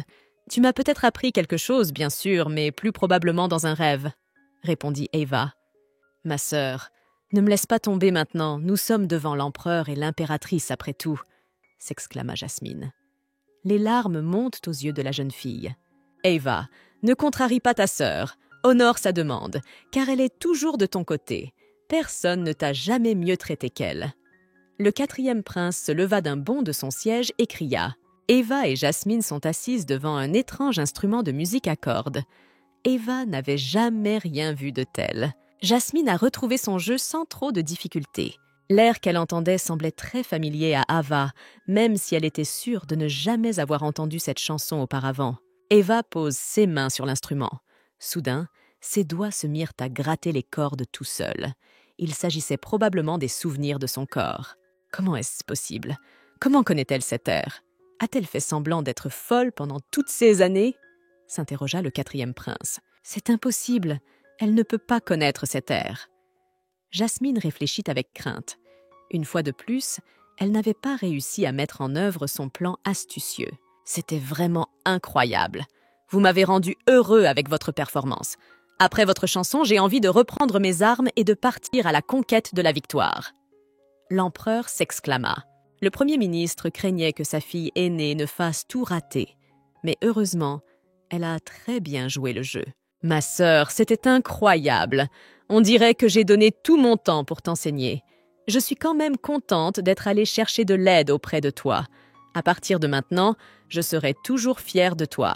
Tu m'as peut-être appris quelque chose, bien sûr, mais plus probablement dans un rêve, répondit Eva. Ma sœur, ne me laisse pas tomber maintenant, nous sommes devant l'empereur et l'impératrice après tout, s'exclama Jasmine. Les larmes montent aux yeux de la jeune fille. Eva, ne contrarie pas ta sœur, honore sa demande, car elle est toujours de ton côté. Personne ne t'a jamais mieux traité qu'elle. Le 4e prince se leva d'un bond de son siège et cria. Eva et Jasmine sont assises devant un étrange instrument de musique à cordes. Eva n'avait jamais rien vu de tel. Jasmine a retrouvé son jeu sans trop de difficulté. L'air qu'elle entendait semblait très familier à Ava, même si elle était sûre de ne jamais avoir entendu cette chanson auparavant. Eva pose ses mains sur l'instrument. Soudain, ses doigts se mirent à gratter les cordes tout seuls. Il s'agissait probablement des souvenirs de son corps. Comment est-ce possible? Comment connaît-elle cet air? A-t-elle fait semblant d'être folle pendant toutes ces années? S'interrogea le 4e prince. C'est impossible. Elle ne peut pas connaître cet air. Jasmine réfléchit avec crainte. Une fois de plus, elle n'avait pas réussi à mettre en œuvre son plan astucieux. C'était vraiment incroyable. Vous m'avez rendu heureux avec votre performance. Après votre chanson, j'ai envie de reprendre mes armes et de partir à la conquête de la victoire. L'empereur s'exclama. Le Premier ministre craignait que sa fille aînée ne fasse tout rater. Mais heureusement, elle a très bien joué le jeu. Ma sœur, c'était incroyable. On dirait que j'ai donné tout mon temps pour t'enseigner. Je suis quand même contente d'être allée chercher de l'aide auprès de toi. À partir de maintenant, je serai toujours fière de toi.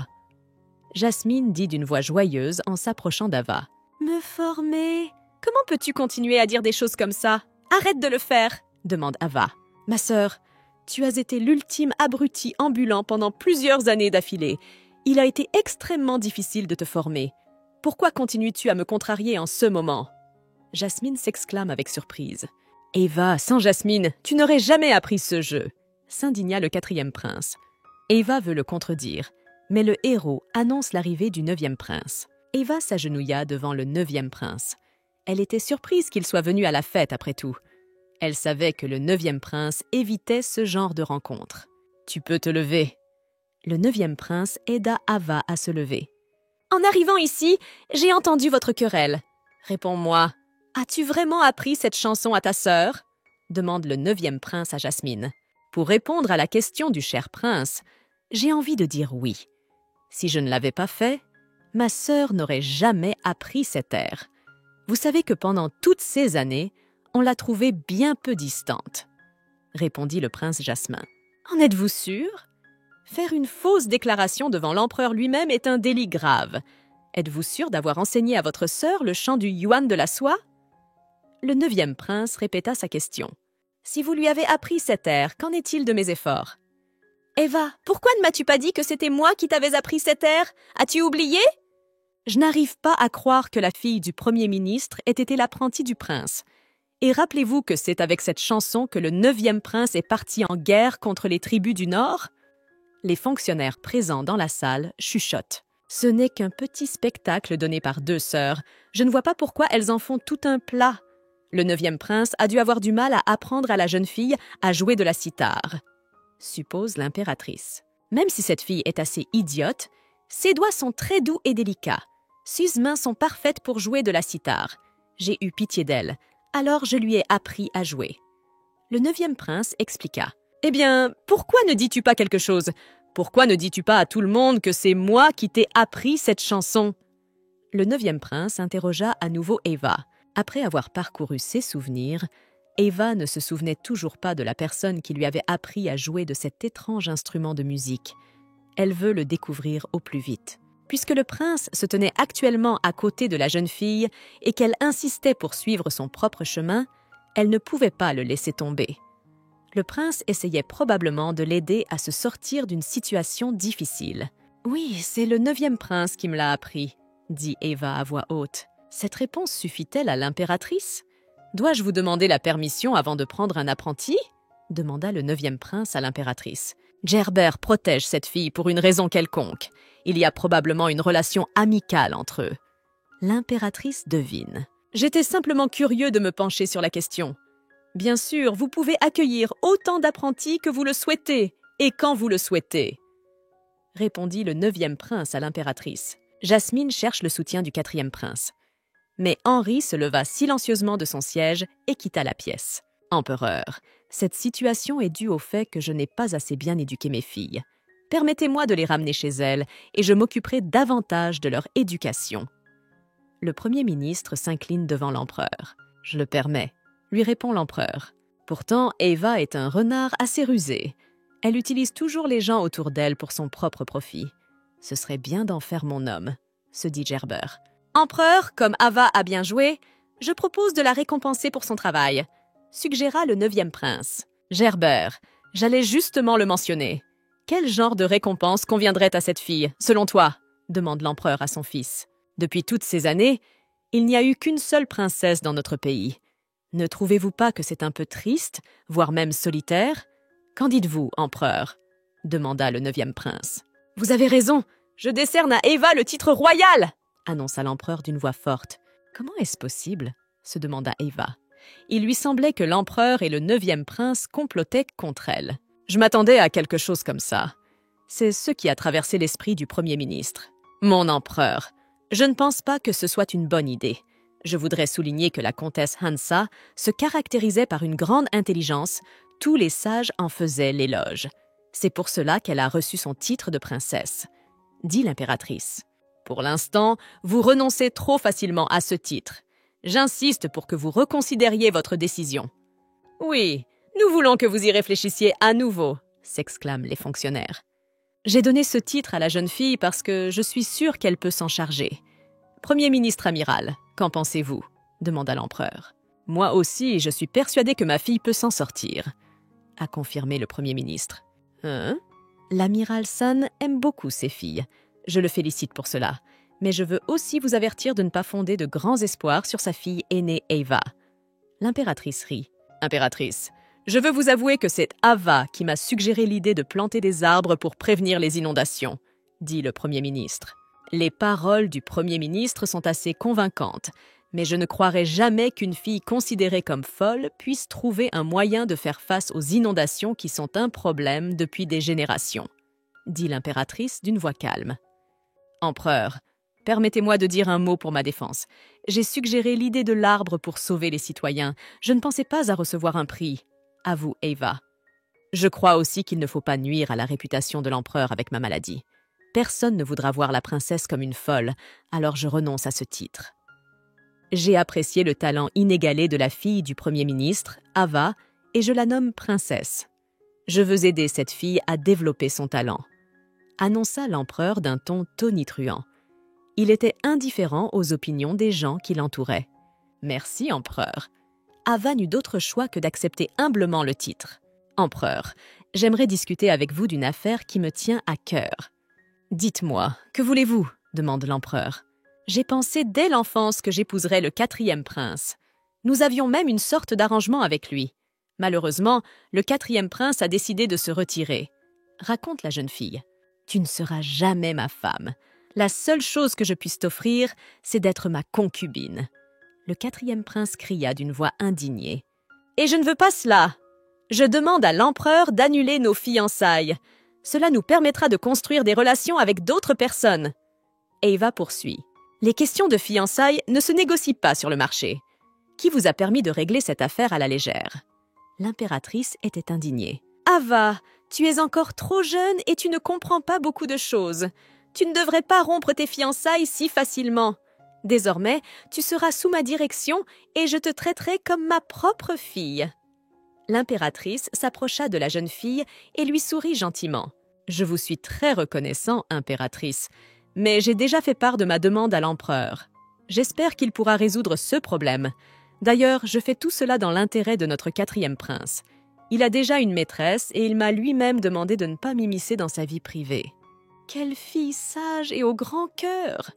Jasmine dit d'une voix joyeuse en s'approchant d'Ava. Me former? Comment peux-tu continuer à dire des choses comme ça? Arrête de le faire, demande Ava. Ma sœur, tu as été l'ultime abruti ambulant pendant plusieurs années d'affilée. Il a été extrêmement difficile de te former. Pourquoi continues-tu à me contrarier en ce moment? Jasmine s'exclame avec surprise. Eva, sans Jasmine, tu n'aurais jamais appris ce jeu, s'indigna le 4e prince. Eva veut le contredire, mais le héros annonce l'arrivée du 9e prince. Eva s'agenouilla devant le 9e prince. Elle était surprise qu'il soit venu à la fête après tout. Elle savait que le 9e prince évitait ce genre de rencontre. Tu peux te lever. Le 9e prince aida Ava à se lever. En arrivant ici, j'ai entendu votre querelle. Réponds-moi, as-tu vraiment appris cette chanson à ta sœur? demande le 9e prince à Jasmine. Pour répondre à la question du cher prince, j'ai envie de dire oui. Si je ne l'avais pas fait, ma sœur n'aurait jamais appris cet air. Vous savez que pendant toutes ces années, on l'a trouvée bien peu distante, répondit le prince Jasmin. En êtes-vous sûr? Faire une fausse déclaration devant l'empereur lui-même est un délit grave. Êtes-vous sûr d'avoir enseigné à votre sœur le chant du Yuan de la soie? Le 9e prince répéta sa question. Si vous lui avez appris cet air, qu'en est-il de mes efforts? Eva, pourquoi ne m'as-tu pas dit que c'était moi qui t'avais appris cet air? As-tu oublié? Je n'arrive pas à croire que la fille du Premier ministre ait été l'apprentie du prince. Et rappelez-vous que c'est avec cette chanson que le 9e prince est parti en guerre contre les tribus du Nord? Les fonctionnaires présents dans la salle chuchotent. Ce n'est qu'un petit spectacle donné par 2 sœurs. Je ne vois pas pourquoi elles en font tout un plat. Le 9e prince a dû avoir du mal à apprendre à la jeune fille à jouer de la cithare, suppose l'impératrice. Même si cette fille est assez idiote, ses doigts sont très doux et délicats. Ses mains sont parfaites pour jouer de la cithare. J'ai eu pitié d'elle, alors je lui ai appris à jouer. Le 9e prince expliqua. « Eh bien, pourquoi ne dis-tu pas quelque chose? Pourquoi ne dis-tu pas à tout le monde que c'est moi qui t'ai appris cette chanson ?» Le 9e prince interrogea à nouveau Eva. Après avoir parcouru ses souvenirs, Eva ne se souvenait toujours pas de la personne qui lui avait appris à jouer de cet étrange instrument de musique. Elle veut le découvrir au plus vite. Puisque le prince se tenait actuellement à côté de la jeune fille et qu'elle insistait pour suivre son propre chemin, elle ne pouvait pas le laisser tomber. Le prince essayait probablement de l'aider à se sortir d'une situation difficile. « Oui, c'est le 9e prince qui me l'a appris », dit Eva à voix haute. Cette réponse suffit-elle à l'impératrice? Dois-je vous demander la permission avant de prendre un apprenti? Demanda le 9e prince à l'impératrice. Gerber protège cette fille pour une raison quelconque. Il y a probablement une relation amicale entre eux. L'impératrice devine. J'étais simplement curieux de me pencher sur la question. Bien sûr, vous pouvez accueillir autant d'apprentis que vous le souhaitez, et quand vous le souhaitez, répondit le 9e prince à l'impératrice. Jasmine cherche le soutien du 4e prince. Mais Henri se leva silencieusement de son siège et quitta la pièce. Empereur, cette situation est due au fait que je n'ai pas assez bien éduqué mes filles. Permettez-moi de les ramener chez elles et je m'occuperai davantage de leur éducation. Le Premier ministre s'incline devant l'empereur. Je le permets, lui répond l'empereur. Pourtant, Eva est un renard assez rusé. Elle utilise toujours les gens autour d'elle pour son propre profit. Ce serait bien d'en faire mon homme, se dit Gerber. Empereur, comme Ava a bien joué, je propose de la récompenser pour son travail, suggéra le 9e prince. Gerber, j'allais justement le mentionner. Quel genre de récompense conviendrait à cette fille, selon toi? Demande l'empereur à son fils. Depuis toutes ces années, il n'y a eu qu'une seule princesse dans notre pays. Ne trouvez-vous pas que c'est un peu triste, voire même solitaire? Qu'en dites-vous, empereur? Demanda le 9e prince. Vous avez raison, je décerne à Eva le titre royal! Annonça l'empereur d'une voix forte. Comment est-ce possible? Se demanda Eva. Il lui semblait que l'empereur et le 9e prince complotaient contre elle. Je m'attendais à quelque chose comme ça. C'est ce qui a traversé l'esprit du Premier ministre. Mon empereur, je ne pense pas que ce soit une bonne idée. Je voudrais souligner que la comtesse Hansa se caractérisait par une grande intelligence. Tous les sages en faisaient l'éloge. C'est pour cela qu'elle a reçu son titre de princesse, dit l'impératrice. Pour l'instant, vous renoncez trop facilement à ce titre. J'insiste pour que vous reconsidériez votre décision. Oui, nous voulons que vous y réfléchissiez à nouveau, s'exclament les fonctionnaires. J'ai donné ce titre à la jeune fille parce que je suis sûre qu'elle peut s'en charger. Premier ministre amiral, qu'en pensez-vous? Demanda l'empereur. Moi aussi, je suis persuadée que ma fille peut s'en sortir, a confirmé le Premier ministre. Hein? L'amiral Sun aime beaucoup ses filles. Je le félicite pour cela, mais je veux aussi vous avertir de ne pas fonder de grands espoirs sur sa fille aînée Eva. L'impératrice rit. Impératrice, je veux vous avouer que c'est Ava qui m'a suggéré l'idée de planter des arbres pour prévenir les inondations, dit le Premier ministre. Les paroles du Premier ministre sont assez convaincantes, mais je ne croirais jamais qu'une fille considérée comme folle puisse trouver un moyen de faire face aux inondations qui sont un problème depuis des générations, dit l'impératrice d'une voix calme. Empereur, Permettez-moi de dire un mot pour ma défense. J'ai suggéré l'idée de l'arbre pour sauver les citoyens. Je ne pensais pas à recevoir un prix. Avoue, Ava. Je crois aussi qu'il ne faut pas nuire à la réputation de l'empereur avec ma maladie. Personne ne voudra voir la princesse comme une folle, alors je renonce à ce titre. J'ai apprécié le talent inégalé de la fille du Premier ministre, Ava, et je la nomme princesse. Je veux aider cette fille à développer son talent, annonça l'empereur d'un ton tonitruant. Il était indifférent aux opinions des gens qui l'entouraient. Merci, empereur. Ava n'eut d'autre choix que d'accepter humblement le titre. Empereur, j'aimerais discuter avec vous d'une affaire qui me tient à cœur. Dites-moi, que voulez-vous ? Demande l'empereur. J'ai pensé dès l'enfance que j'épouserais le 4e prince. Nous avions même une sorte d'arrangement avec lui. Malheureusement, le 4e prince a décidé de se retirer. Raconte la jeune fille. Tu ne seras jamais ma femme. La seule chose que je puisse t'offrir, c'est d'être ma concubine. Le 4e prince cria d'une voix indignée. Et je ne veux pas cela. Je demande à l'empereur d'annuler nos fiançailles. Cela nous permettra de construire des relations avec d'autres personnes. Ava poursuit. Les questions de fiançailles ne se négocient pas sur le marché. Qui vous a permis de régler cette affaire à la légère ? L'impératrice était indignée. Ava, tu es encore trop jeune et tu ne comprends pas beaucoup de choses. Tu ne devrais pas rompre tes fiançailles si facilement. Désormais, tu seras sous ma direction et je te traiterai comme ma propre fille. L'impératrice s'approcha de la jeune fille et lui sourit gentiment. « Je vous suis très reconnaissant, impératrice, mais j'ai déjà fait part de ma demande à l'empereur. J'espère qu'il pourra résoudre ce problème. D'ailleurs, je fais tout cela dans l'intérêt de notre 4e prince. Il a déjà une maîtresse et il m'a lui-même demandé de ne pas m'immiscer dans sa vie privée. » Quelle fille sage et au grand cœur!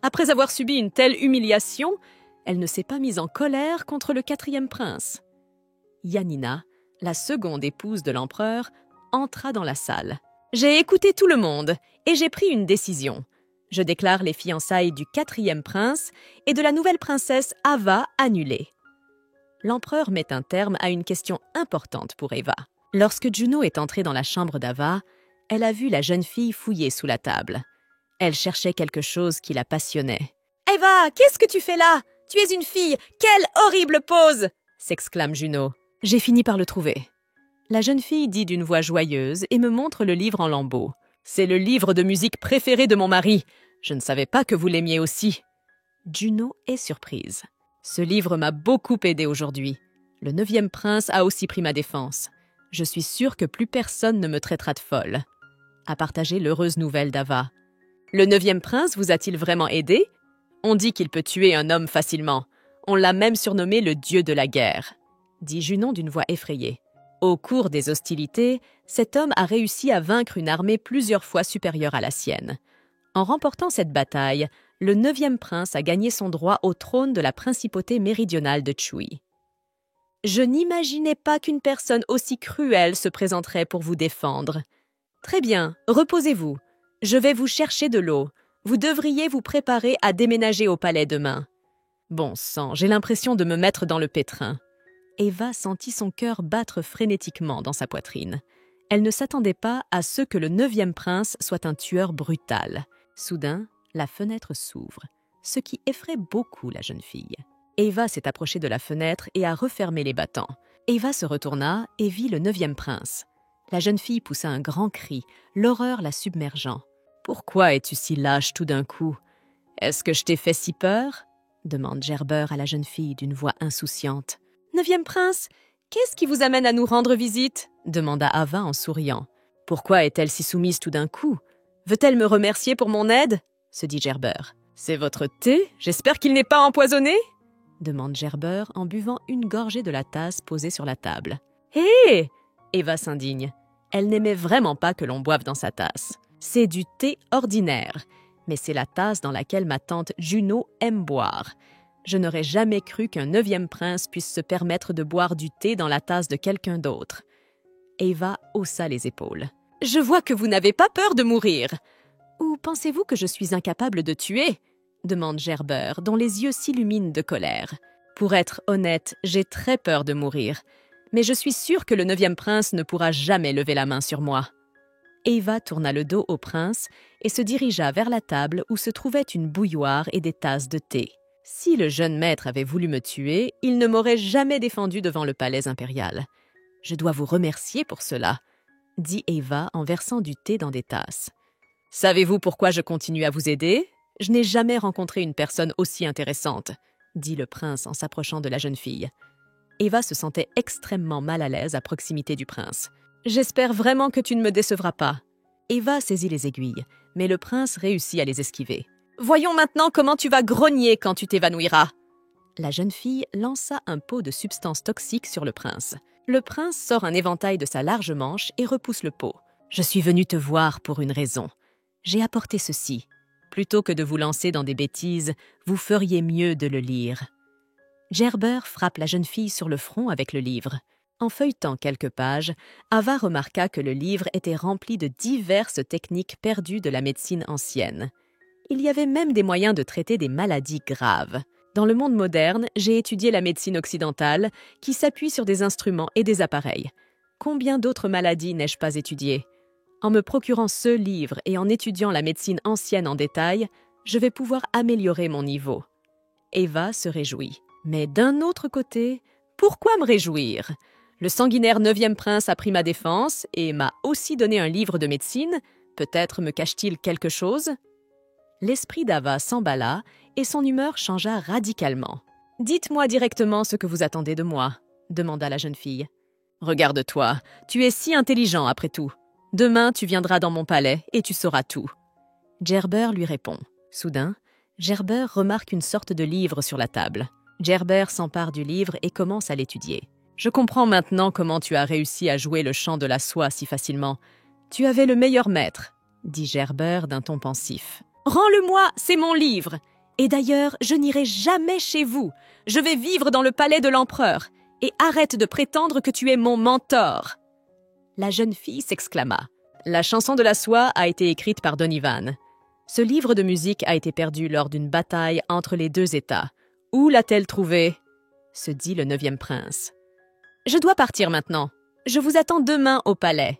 Après avoir subi une telle humiliation, elle ne s'est pas mise en colère contre le 4e prince. Yanina, la seconde épouse de l'empereur, entra dans la salle. « J'ai écouté tout le monde et j'ai pris une décision. Je déclare les fiançailles du 4e prince et de la nouvelle princesse Ava annulées. » L'empereur met un terme à une question importante pour Ava. Lorsque Juno est entrée dans la chambre d'Ava, elle a vu la jeune fille fouiller sous la table. Elle cherchait quelque chose qui la passionnait. « Ava, qu'est-ce que tu fais là? Tu es une fille! Quelle horrible pose !» s'exclame Juno. « J'ai fini par le trouver. » La jeune fille dit d'une voix joyeuse et me montre le livre en lambeaux. « C'est le livre de musique préféré de mon mari. Je ne savais pas que vous l'aimiez aussi. » Juno est surprise. « Ce livre m'a beaucoup aidé aujourd'hui. Le 9e prince a aussi pris ma défense. Je suis sûre que plus personne ne me traitera de folle. » A partagé l'heureuse nouvelle d'Ava. « Le 9e prince vous a-t-il vraiment aidé? On dit qu'il peut tuer un homme facilement. On l'a même surnommé le dieu de la guerre. » dit Junon d'une voix effrayée. Au cours des hostilités, cet homme a réussi à vaincre une armée plusieurs fois supérieure à la sienne. En remportant cette bataille, le 9e prince a gagné son droit au trône de la principauté méridionale de Chui. Je n'imaginais pas qu'une personne aussi cruelle se présenterait pour vous défendre. Très bien, reposez-vous. Je vais vous chercher de l'eau. Vous devriez vous préparer à déménager au palais demain. Bon sang, j'ai l'impression de me mettre dans le pétrin. Ava sentit son cœur battre frénétiquement dans sa poitrine. Elle ne s'attendait pas à ce que le 9e prince soit un tueur brutal. Soudain, la fenêtre s'ouvre, ce qui effraie beaucoup la jeune fille. Ava s'est approchée de la fenêtre et a refermé les battants. Ava se retourna et vit le 9e prince. La jeune fille poussa un grand cri, l'horreur la submergeant. « Pourquoi es-tu si lâche tout d'un coup? Est-ce que je t'ai fait si peur ?» demande Gerber à la jeune fille d'une voix insouciante. « 9e prince, qu'est-ce qui vous amène à nous rendre visite ?» demanda Ava en souriant. « Pourquoi est-elle si soumise tout d'un coup? Veut-elle me remercier pour mon aide ?» se dit Gerber. « C'est votre thé? J'espère qu'il n'est pas empoisonné ?» demande Gerber en buvant une gorgée de la tasse posée sur la table. « Hé !» Ava s'indigne. Elle n'aimait vraiment pas que l'on boive dans sa tasse. C'est du thé ordinaire, mais c'est la tasse dans laquelle ma tante Juno aime boire. Je n'aurais jamais cru qu'un 9e prince puisse se permettre de boire du thé dans la tasse de quelqu'un d'autre. Ava haussa les épaules. « Je vois que vous n'avez pas peur de mourir. Ou pensez-vous que je suis incapable de tuer ?» demande Gerber, dont les yeux s'illuminent de colère. « Pour être honnête, j'ai très peur de mourir, mais je suis sûre que le 9e prince ne pourra jamais lever la main sur moi. » Eva tourna le dos au prince et se dirigea vers la table où se trouvaient une bouilloire et des tasses de thé. Si le jeune maître avait voulu me tuer, il ne m'aurait jamais défendu devant le palais impérial. Je dois vous remercier pour cela, dit Eva en versant du thé dans des tasses. Savez-vous pourquoi je continue à vous aider? Je n'ai jamais rencontré une personne aussi intéressante, dit le prince en s'approchant de la jeune fille. Eva se sentait extrêmement mal à l'aise à proximité du prince. J'espère vraiment que tu ne me décevras pas. Eva saisit les aiguilles, mais le prince réussit à les esquiver. Voyons maintenant comment tu vas grogner quand tu t'évanouiras. La jeune fille lança un pot de substance toxique sur le prince. Le prince sort un éventail de sa large manche et repousse le pot. Je suis venu te voir pour une raison. J'ai apporté ceci. Plutôt que de vous lancer dans des bêtises, vous feriez mieux de le lire. Gerber frappe la jeune fille sur le front avec le livre. En feuilletant quelques pages, Ava remarqua que le livre était rempli de diverses techniques perdues de la médecine ancienne. Il y avait même des moyens de traiter des maladies graves. Dans le monde moderne, j'ai étudié la médecine occidentale, qui s'appuie sur des instruments et des appareils. Combien d'autres maladies n'ai-je pas étudiées? En me procurant ce livre et en étudiant la médecine ancienne en détail, je vais pouvoir améliorer mon niveau. Eva se réjouit. Mais d'un autre côté, pourquoi me réjouir? Le sanguinaire 9e prince a pris ma défense et m'a aussi donné un livre de médecine. Peut-être me cache-t-il quelque chose? L'esprit d'Ava s'emballa et son humeur changea radicalement. « Dites-moi directement ce que vous attendez de moi », demanda la jeune fille. « Regarde-toi, tu es si intelligent après tout. Demain, tu viendras dans mon palais et tu sauras tout. » Gerber lui répond. Soudain, Gerber remarque une sorte de livre sur la table. Gerber s'empare du livre et commence à l'étudier. « Je comprends maintenant comment tu as réussi à jouer le chant de la soie si facilement. Tu avais le meilleur maître, » dit Gerber d'un ton pensif. « Rends-le-moi, c'est mon livre. Et d'ailleurs, je n'irai jamais chez vous. Je vais vivre dans le palais de l'empereur. Et arrête de prétendre que tu es mon mentor. » La jeune fille s'exclama. La chanson de la soie a été écrite par Don Ivan. Ce livre de musique a été perdu lors d'une bataille entre les deux États. Où l'a-t-elle trouvé? Se dit le 9e prince. Je dois partir maintenant. Je vous attends demain au palais.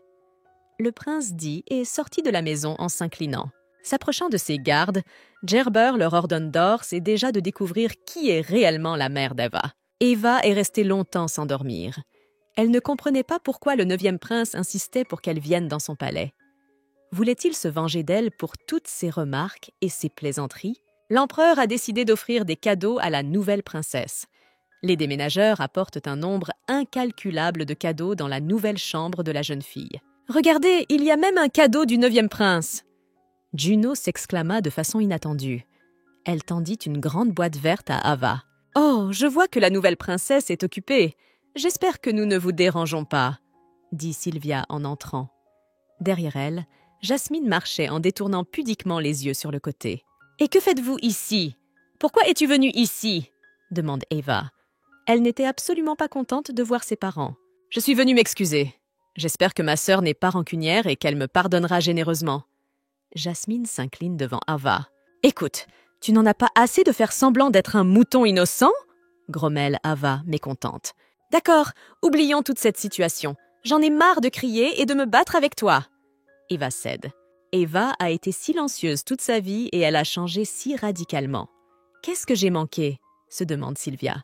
Le prince dit et sortit de la maison en s'inclinant. S'approchant de ses gardes, Gerber leur ordonne d'Ors et déjà de découvrir qui est réellement la mère d'Eva. Eva est restée longtemps sans dormir. Elle ne comprenait pas pourquoi le 9e prince insistait pour qu'elle vienne dans son palais. Voulait-il se venger d'elle pour toutes ses remarques et ses plaisanteries? L'empereur a décidé d'offrir des cadeaux à la nouvelle princesse. Les déménageurs apportent un nombre incalculable de cadeaux dans la nouvelle chambre de la jeune fille. « Regardez, il y a même un cadeau du 9e prince !» Juno s'exclama de façon inattendue. Elle tendit une grande boîte verte à Ava. « Oh, je vois que la nouvelle princesse est occupée. J'espère que nous ne vous dérangeons pas, » dit Sylvia en entrant. Derrière elle, Jasmine marchait en détournant pudiquement les yeux sur le côté. « Et que faites-vous ici? Pourquoi es-tu venue ici ?» demande Eva. Elle n'était absolument pas contente de voir ses parents. « Je suis venue m'excuser. J'espère que ma sœur n'est pas rancunière et qu'elle me pardonnera généreusement. » Jasmine s'incline devant Ava. « Écoute, tu n'en as pas assez de faire semblant d'être un mouton innocent ?» grommelle Ava, mécontente. « D'accord, oublions toute cette situation. J'en ai marre de crier et de me battre avec toi. » Eva cède. Eva a été silencieuse toute sa vie et elle a changé si radicalement. « Qu'est-ce que j'ai manqué ?» se demande Sylvia.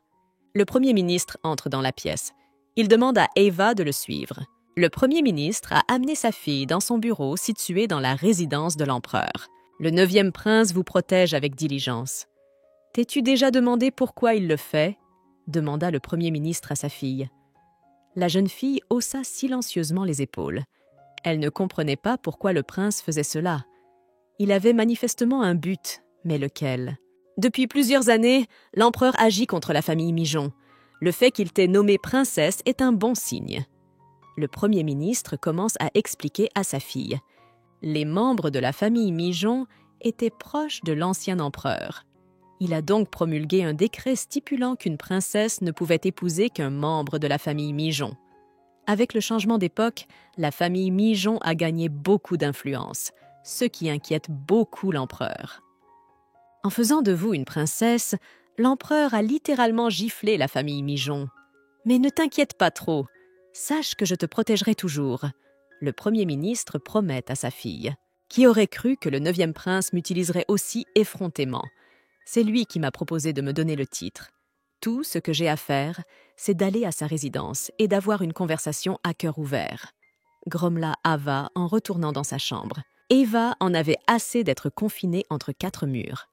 Le Premier ministre entre dans la pièce. Il demande à Eva de le suivre. Le Premier ministre a amené sa fille dans son bureau situé dans la résidence de l'empereur. Le 9e prince vous protège avec diligence. « T'es-tu déjà demandé pourquoi il le fait ?» demanda le Premier ministre à sa fille. La jeune fille haussa silencieusement les épaules. Elle ne comprenait pas pourquoi le prince faisait cela. Il avait manifestement un but, mais lequel? Depuis plusieurs années, l'empereur agit contre la famille Mijon. Le fait qu'il t'ait nommée princesse est un bon signe. Le Premier ministre commence à expliquer à sa fille. Les membres de la famille Mijon étaient proches de l'ancien empereur. Il a donc promulgué un décret stipulant qu'une princesse ne pouvait épouser qu'un membre de la famille Mijon. Avec le changement d'époque, la famille Mijon a gagné beaucoup d'influence, ce qui inquiète beaucoup l'empereur. En faisant de vous une princesse, l'empereur a littéralement giflé la famille Mijon. Mais ne t'inquiète pas trop. Sache que je te protégerai toujours. Le Premier ministre promet à sa fille. Qui aurait cru que le 9e prince m'utiliserait aussi effrontément? C'est lui qui m'a proposé de me donner le titre. Tout ce que j'ai à faire, c'est d'aller à sa résidence et d'avoir une conversation à cœur ouvert. Grommela Ava en retournant dans sa chambre. Eva en avait assez d'être confinée entre 4 murs.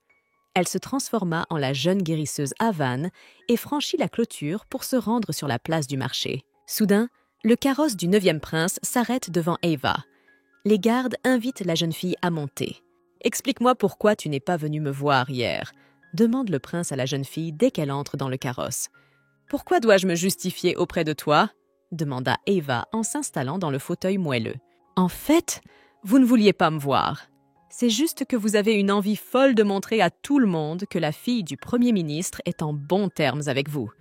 Elle se transforma en la jeune guérisseuse Avan et franchit la clôture pour se rendre sur la place du marché. Soudain, le carrosse du 9e prince s'arrête devant Eva. Les gardes invitent la jeune fille à monter. « Explique-moi pourquoi tu n'es pas venue me voir hier », demande le prince à la jeune fille dès qu'elle entre dans le carrosse. « Pourquoi dois-je me justifier auprès de toi ?» demanda Eva en s'installant dans le fauteuil moelleux. « En fait, vous ne vouliez pas me voir. C'est juste que vous avez une envie folle de montrer à tout le monde que la fille du Premier ministre est en bons termes avec vous.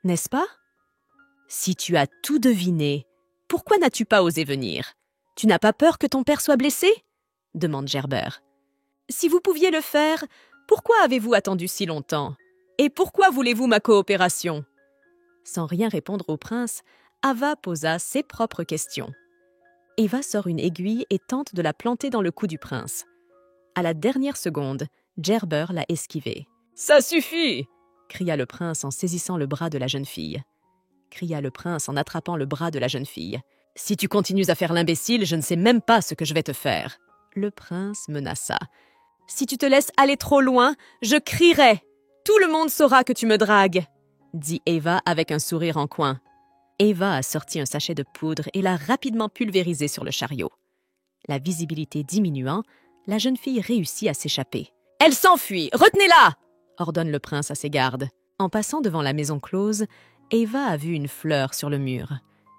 N'est-ce pas? Si tu as tout deviné, pourquoi n'as-tu pas osé venir? Tu n'as pas peur que ton père soit blessé? Demande Gerbert. Si vous pouviez le faire, pourquoi avez-vous attendu si longtemps? Et pourquoi voulez-vous ma coopération? Sans rien répondre au prince, Ava posa ses propres questions. Eva sort une aiguille et tente de la planter dans le cou du prince. À la dernière seconde, Gerbert l'a esquivée. « Ça suffit !» cria le prince en saisissant le bras de la jeune fille. Cria le prince en attrapant le bras de la jeune fille. « Si tu continues à faire l'imbécile, je ne sais même pas ce que je vais te faire. » Le prince menaça. « Si tu te laisses aller trop loin, je crierai. Tout le monde saura que tu me dragues !» dit Eva avec un sourire en coin. Eva a sorti un sachet de poudre et l'a rapidement pulvérisé sur le chariot. La visibilité diminuant, la jeune fille réussit à s'échapper. « Elle s'enfuit! Retenez-la !» ordonne le prince à ses gardes. En passant devant la maison close, Eva a vu une fleur sur le mur.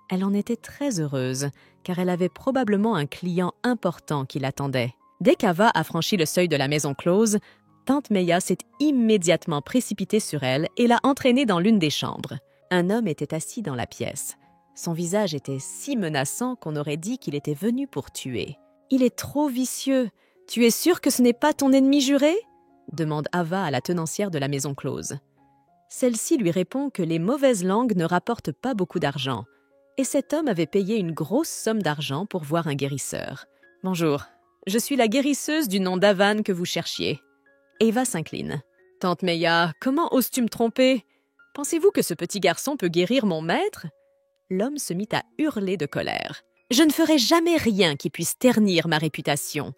Elle en était très heureuse, car elle avait probablement un client important qui l'attendait. Dès qu'Ava a franchi le seuil de la maison close, tante Meya s'est immédiatement précipitée sur elle et l'a entraînée dans l'une des chambres. Un homme était assis dans la pièce. Son visage était si menaçant qu'on aurait dit qu'il était venu pour tuer. « Il est trop vicieux. Tu es sûre que ce n'est pas ton ennemi juré ?» demande Ava à la tenancière de la maison close. Celle-ci lui répond que les mauvaises langues ne rapportent pas beaucoup d'argent. Et cet homme avait payé une grosse somme d'argent pour voir un guérisseur. « Bonjour, je suis la guérisseuse du nom d'Avan que vous cherchiez. » Eva s'incline. « Tante Meya, comment oses-tu me tromper? Pensez-vous que ce petit garçon peut guérir mon maître ?» L'homme se mit à hurler de colère. « Je ne ferai jamais rien qui puisse ternir ma réputation.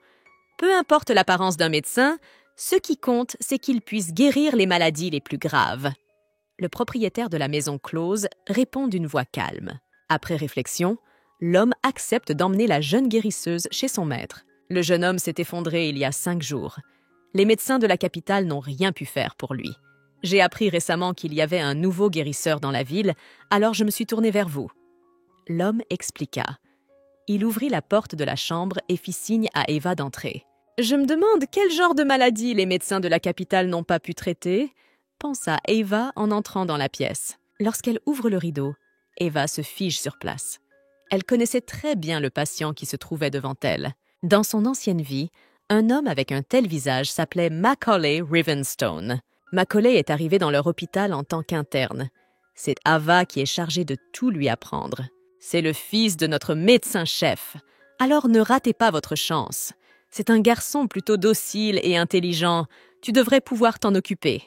Peu importe l'apparence d'un médecin, ce qui compte, c'est qu'il puisse guérir les maladies les plus graves. » Le propriétaire de la maison close répond d'une voix calme. Après réflexion, l'homme accepte d'emmener la jeune guérisseuse chez son maître. Le jeune homme s'est effondré il y a 5 jours. Les médecins de la capitale n'ont rien pu faire pour lui. J'ai appris récemment qu'il y avait un nouveau guérisseur dans la ville, alors je me suis tournée vers vous. » L'homme expliqua. Il ouvrit la porte de la chambre et fit signe à Eva d'entrer. « Je me demande quel genre de maladie les médecins de la capitale n'ont pas pu traiter ?» pensa Eva en entrant dans la pièce. Lorsqu'elle ouvre le rideau, Eva se fige sur place. Elle connaissait très bien le patient qui se trouvait devant elle. Dans son ancienne vie, un homme avec un tel visage s'appelait Macaulay Rivenstone. Macaulay est arrivé dans leur hôpital en tant qu'interne. C'est Ava qui est chargée de tout lui apprendre. C'est le fils de notre médecin-chef. Alors ne ratez pas votre chance. C'est un garçon plutôt docile et intelligent. Tu devrais pouvoir t'en occuper.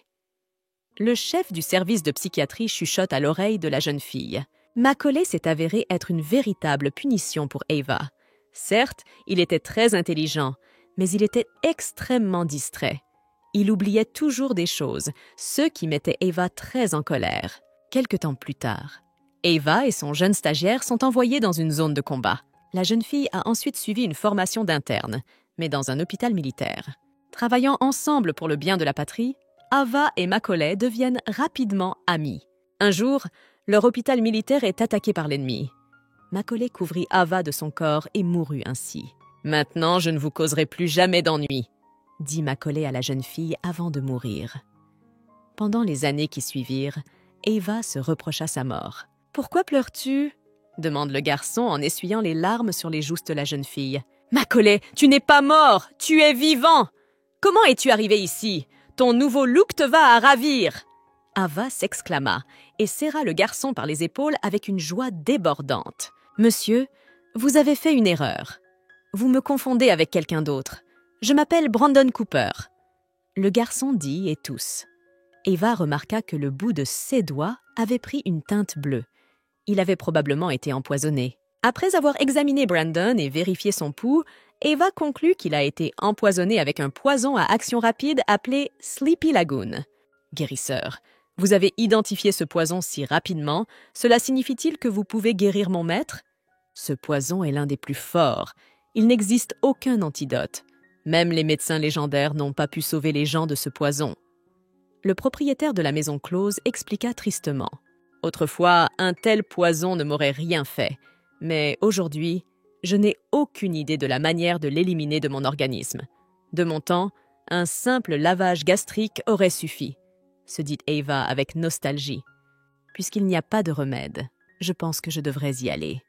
Le chef du service de psychiatrie chuchote à l'oreille de la jeune fille. Macaulay s'est avéré être une véritable punition pour Eva. Certes, il était très intelligent, mais il était extrêmement distrait. Il oubliait toujours des choses, ce qui mettait Eva très en colère. Quelque temps plus tard, Eva et son jeune stagiaire sont envoyés dans une zone de combat. La jeune fille a ensuite suivi une formation d'interne, mais dans un hôpital militaire. Travaillant ensemble pour le bien de la patrie, Ava et Macaulay deviennent rapidement amis. Un jour, leur hôpital militaire est attaqué par l'ennemi. Macaulay couvrit Ava de son corps et mourut ainsi. « Maintenant, je ne vous causerai plus jamais d'ennui », dit Macaulay à la jeune fille avant de mourir. Pendant les années qui suivirent, Eva se reprocha sa mort. « Pourquoi pleures-tu » demande le garçon en essuyant les larmes sur les joues de la jeune fille. « Macaulay, tu n'es pas mort, tu es vivant! Comment es-tu arrivé ici? Ton nouveau look te va à ravir !» Ava s'exclama et serra le garçon par les épaules avec une joie débordante. « Monsieur, « Vous avez fait une erreur. Vous me confondez avec quelqu'un d'autre. Je m'appelle Brandon Cooper. » Le garçon dit et tousse. Eva remarqua que le bout de ses doigts avait pris une teinte bleue. Il avait probablement été empoisonné. Après avoir examiné Brandon et vérifié son pouls, Eva conclut qu'il a été empoisonné avec un poison à action rapide appelé Sleepy Lagoon. Guérisseur, vous avez identifié ce poison si rapidement, cela signifie-t-il que vous pouvez guérir mon maître? Ce poison est l'un des plus forts. Il n'existe aucun antidote. Même les médecins légendaires n'ont pas pu sauver les gens de ce poison. Le propriétaire de la maison close expliqua tristement. Autrefois, un tel poison ne m'aurait rien fait. Mais aujourd'hui, je n'ai aucune idée de la manière de l'éliminer de mon organisme. De mon temps, un simple lavage gastrique aurait suffi, se dit Eva avec nostalgie. Puisqu'il n'y a pas de remède, je pense que je devrais y aller.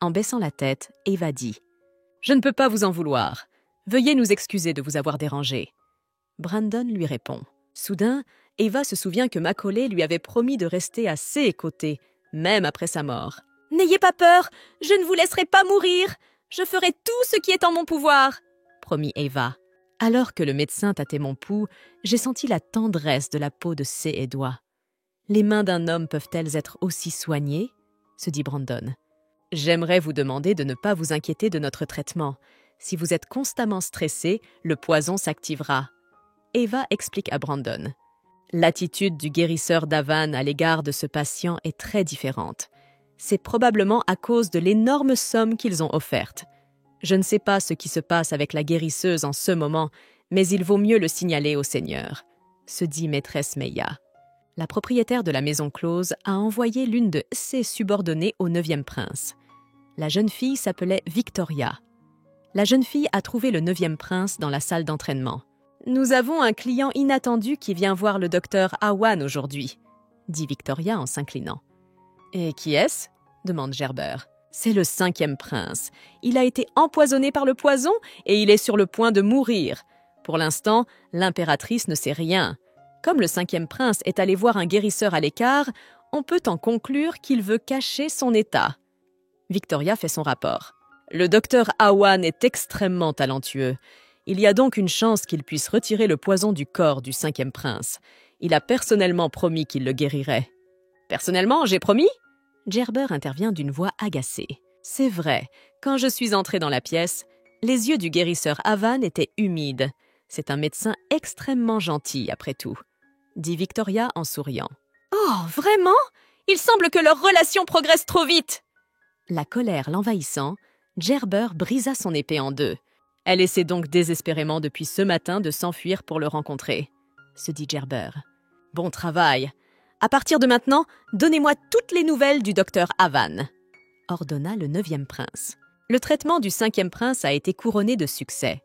En baissant la tête, Eva dit « Je ne peux pas vous en vouloir. Veuillez nous excuser de vous avoir dérangé. » Brandon lui répond. Soudain, Eva se souvient que Macaulay lui avait promis de rester à ses côtés, même après sa mort. « N'ayez pas peur, je ne vous laisserai pas mourir. Je ferai tout ce qui est en mon pouvoir, » promit Eva. Alors que le médecin tâtait mon pouls, j'ai senti la tendresse de la peau de ses doigts. Les mains d'un homme peuvent-elles être aussi soignées? Se dit Brandon. J'aimerais vous demander de ne pas vous inquiéter de notre traitement. Si vous êtes constamment stressé, le poison s'activera. Eva explique à Brandon. L'attitude du guérisseur d'Havan à l'égard de ce patient est très différente. C'est probablement à cause de l'énorme somme qu'ils ont offerte. Je ne sais pas ce qui se passe avec la guérisseuse en ce moment, mais il vaut mieux le signaler au Seigneur, se dit maîtresse Meia. La propriétaire de la maison close a envoyé l'une de ses subordonnées au 9e prince. La jeune fille s'appelait Victoria. La jeune fille a trouvé le 9e prince dans la salle d'entraînement. « Nous avons un client inattendu qui vient voir le docteur Awan aujourd'hui, » dit Victoria en s'inclinant. « Et qui est-ce » demande Gerber. « C'est le 5e prince. Il a été empoisonné par le poison et il est sur le point de mourir. Pour l'instant, l'impératrice ne sait rien. Comme le 5e prince est allé voir un guérisseur à l'écart, on peut en conclure qu'il veut cacher son état. » Victoria fait son rapport. « Le docteur Awan est extrêmement talentueux. Il y a donc une chance qu'il puisse retirer le poison du corps du 5e prince. Il a personnellement promis qu'il le guérirait. »« Personnellement, j'ai promis ?» Gerber intervient d'une voix agacée. « C'est vrai, quand je suis entrée dans la pièce, les yeux du guérisseur Avan étaient humides. C'est un médecin extrêmement gentil, après tout, » dit Victoria en souriant. « Oh, vraiment? Il semble que leur relation progresse trop vite !» La colère l'envahissant, Gerber brisa son épée en deux. Elle essaie donc désespérément depuis ce matin de s'enfuir pour le rencontrer, se dit Gerber. Bon travail. À partir de maintenant, donnez-moi toutes les nouvelles du docteur Avan, ordonna le 9e prince. Le traitement du 5e prince a été couronné de succès.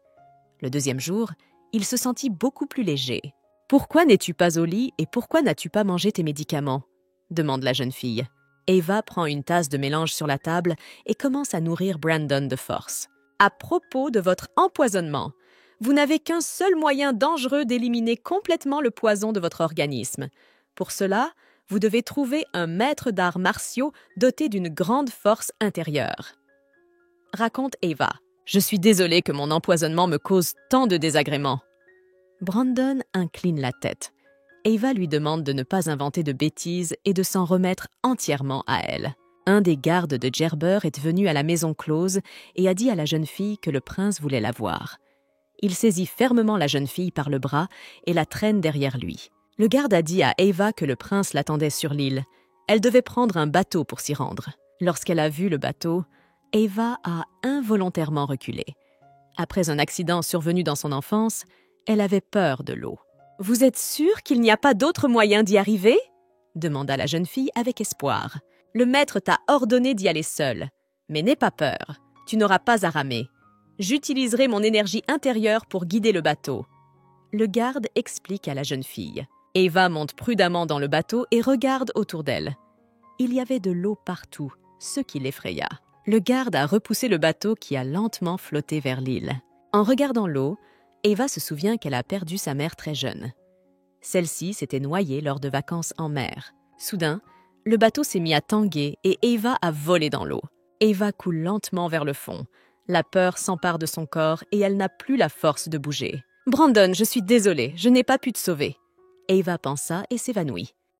Le 2e jour, il se sentit beaucoup plus léger. Pourquoi n'es-tu pas au lit et pourquoi n'as-tu pas mangé tes médicaments? Demande la jeune fille. Eva prend une tasse de mélange sur la table et commence à nourrir Brandon de force. À propos de votre empoisonnement, vous n'avez qu'un seul moyen dangereux d'éliminer complètement le poison de votre organisme. Pour cela, vous devez trouver un maître d'arts martiaux doté d'une grande force intérieure. Raconte Eva. Je suis désolée que mon empoisonnement me cause tant de désagréments. Brandon incline la tête. Eva lui demande de ne pas inventer de bêtises et de s'en remettre entièrement à elle. Un des gardes de Gerber est venu à la maison close et a dit à la jeune fille que le prince voulait la voir. Il saisit fermement la jeune fille par le bras et la traîne derrière lui. Le garde a dit à Eva que le prince l'attendait sur l'île. Elle devait prendre un bateau pour s'y rendre. Lorsqu'elle a vu le bateau, Eva a involontairement reculé. Après un accident survenu dans son enfance, elle avait peur de l'eau. « Vous êtes sûre qu'il n'y a pas d'autre moyen d'y arriver ?» demanda la jeune fille avec espoir. « Le maître t'a ordonné d'y aller seule. Mais n'aie pas peur, tu n'auras pas à ramer. J'utiliserai mon énergie intérieure pour guider le bateau. » Le garde explique à la jeune fille. Eva monte prudemment dans le bateau et regarde autour d'elle. Il y avait de l'eau partout, ce qui l'effraya. Le garde a repoussé le bateau qui a lentement flotté vers l'île. En regardant l'eau, Eva se souvient qu'elle a perdu sa mère très jeune. Celle-ci s'était noyée lors de vacances en mer. Soudain, le bateau s'est mis à tanguer et Eva a volé dans l'eau. Ava coule lentement vers le fond. La peur s'empare de son corps et elle n'a plus la force de bouger. « Brandon, je suis désolée, je n'ai pas pu te sauver. » Ava pensa et s'évanouit.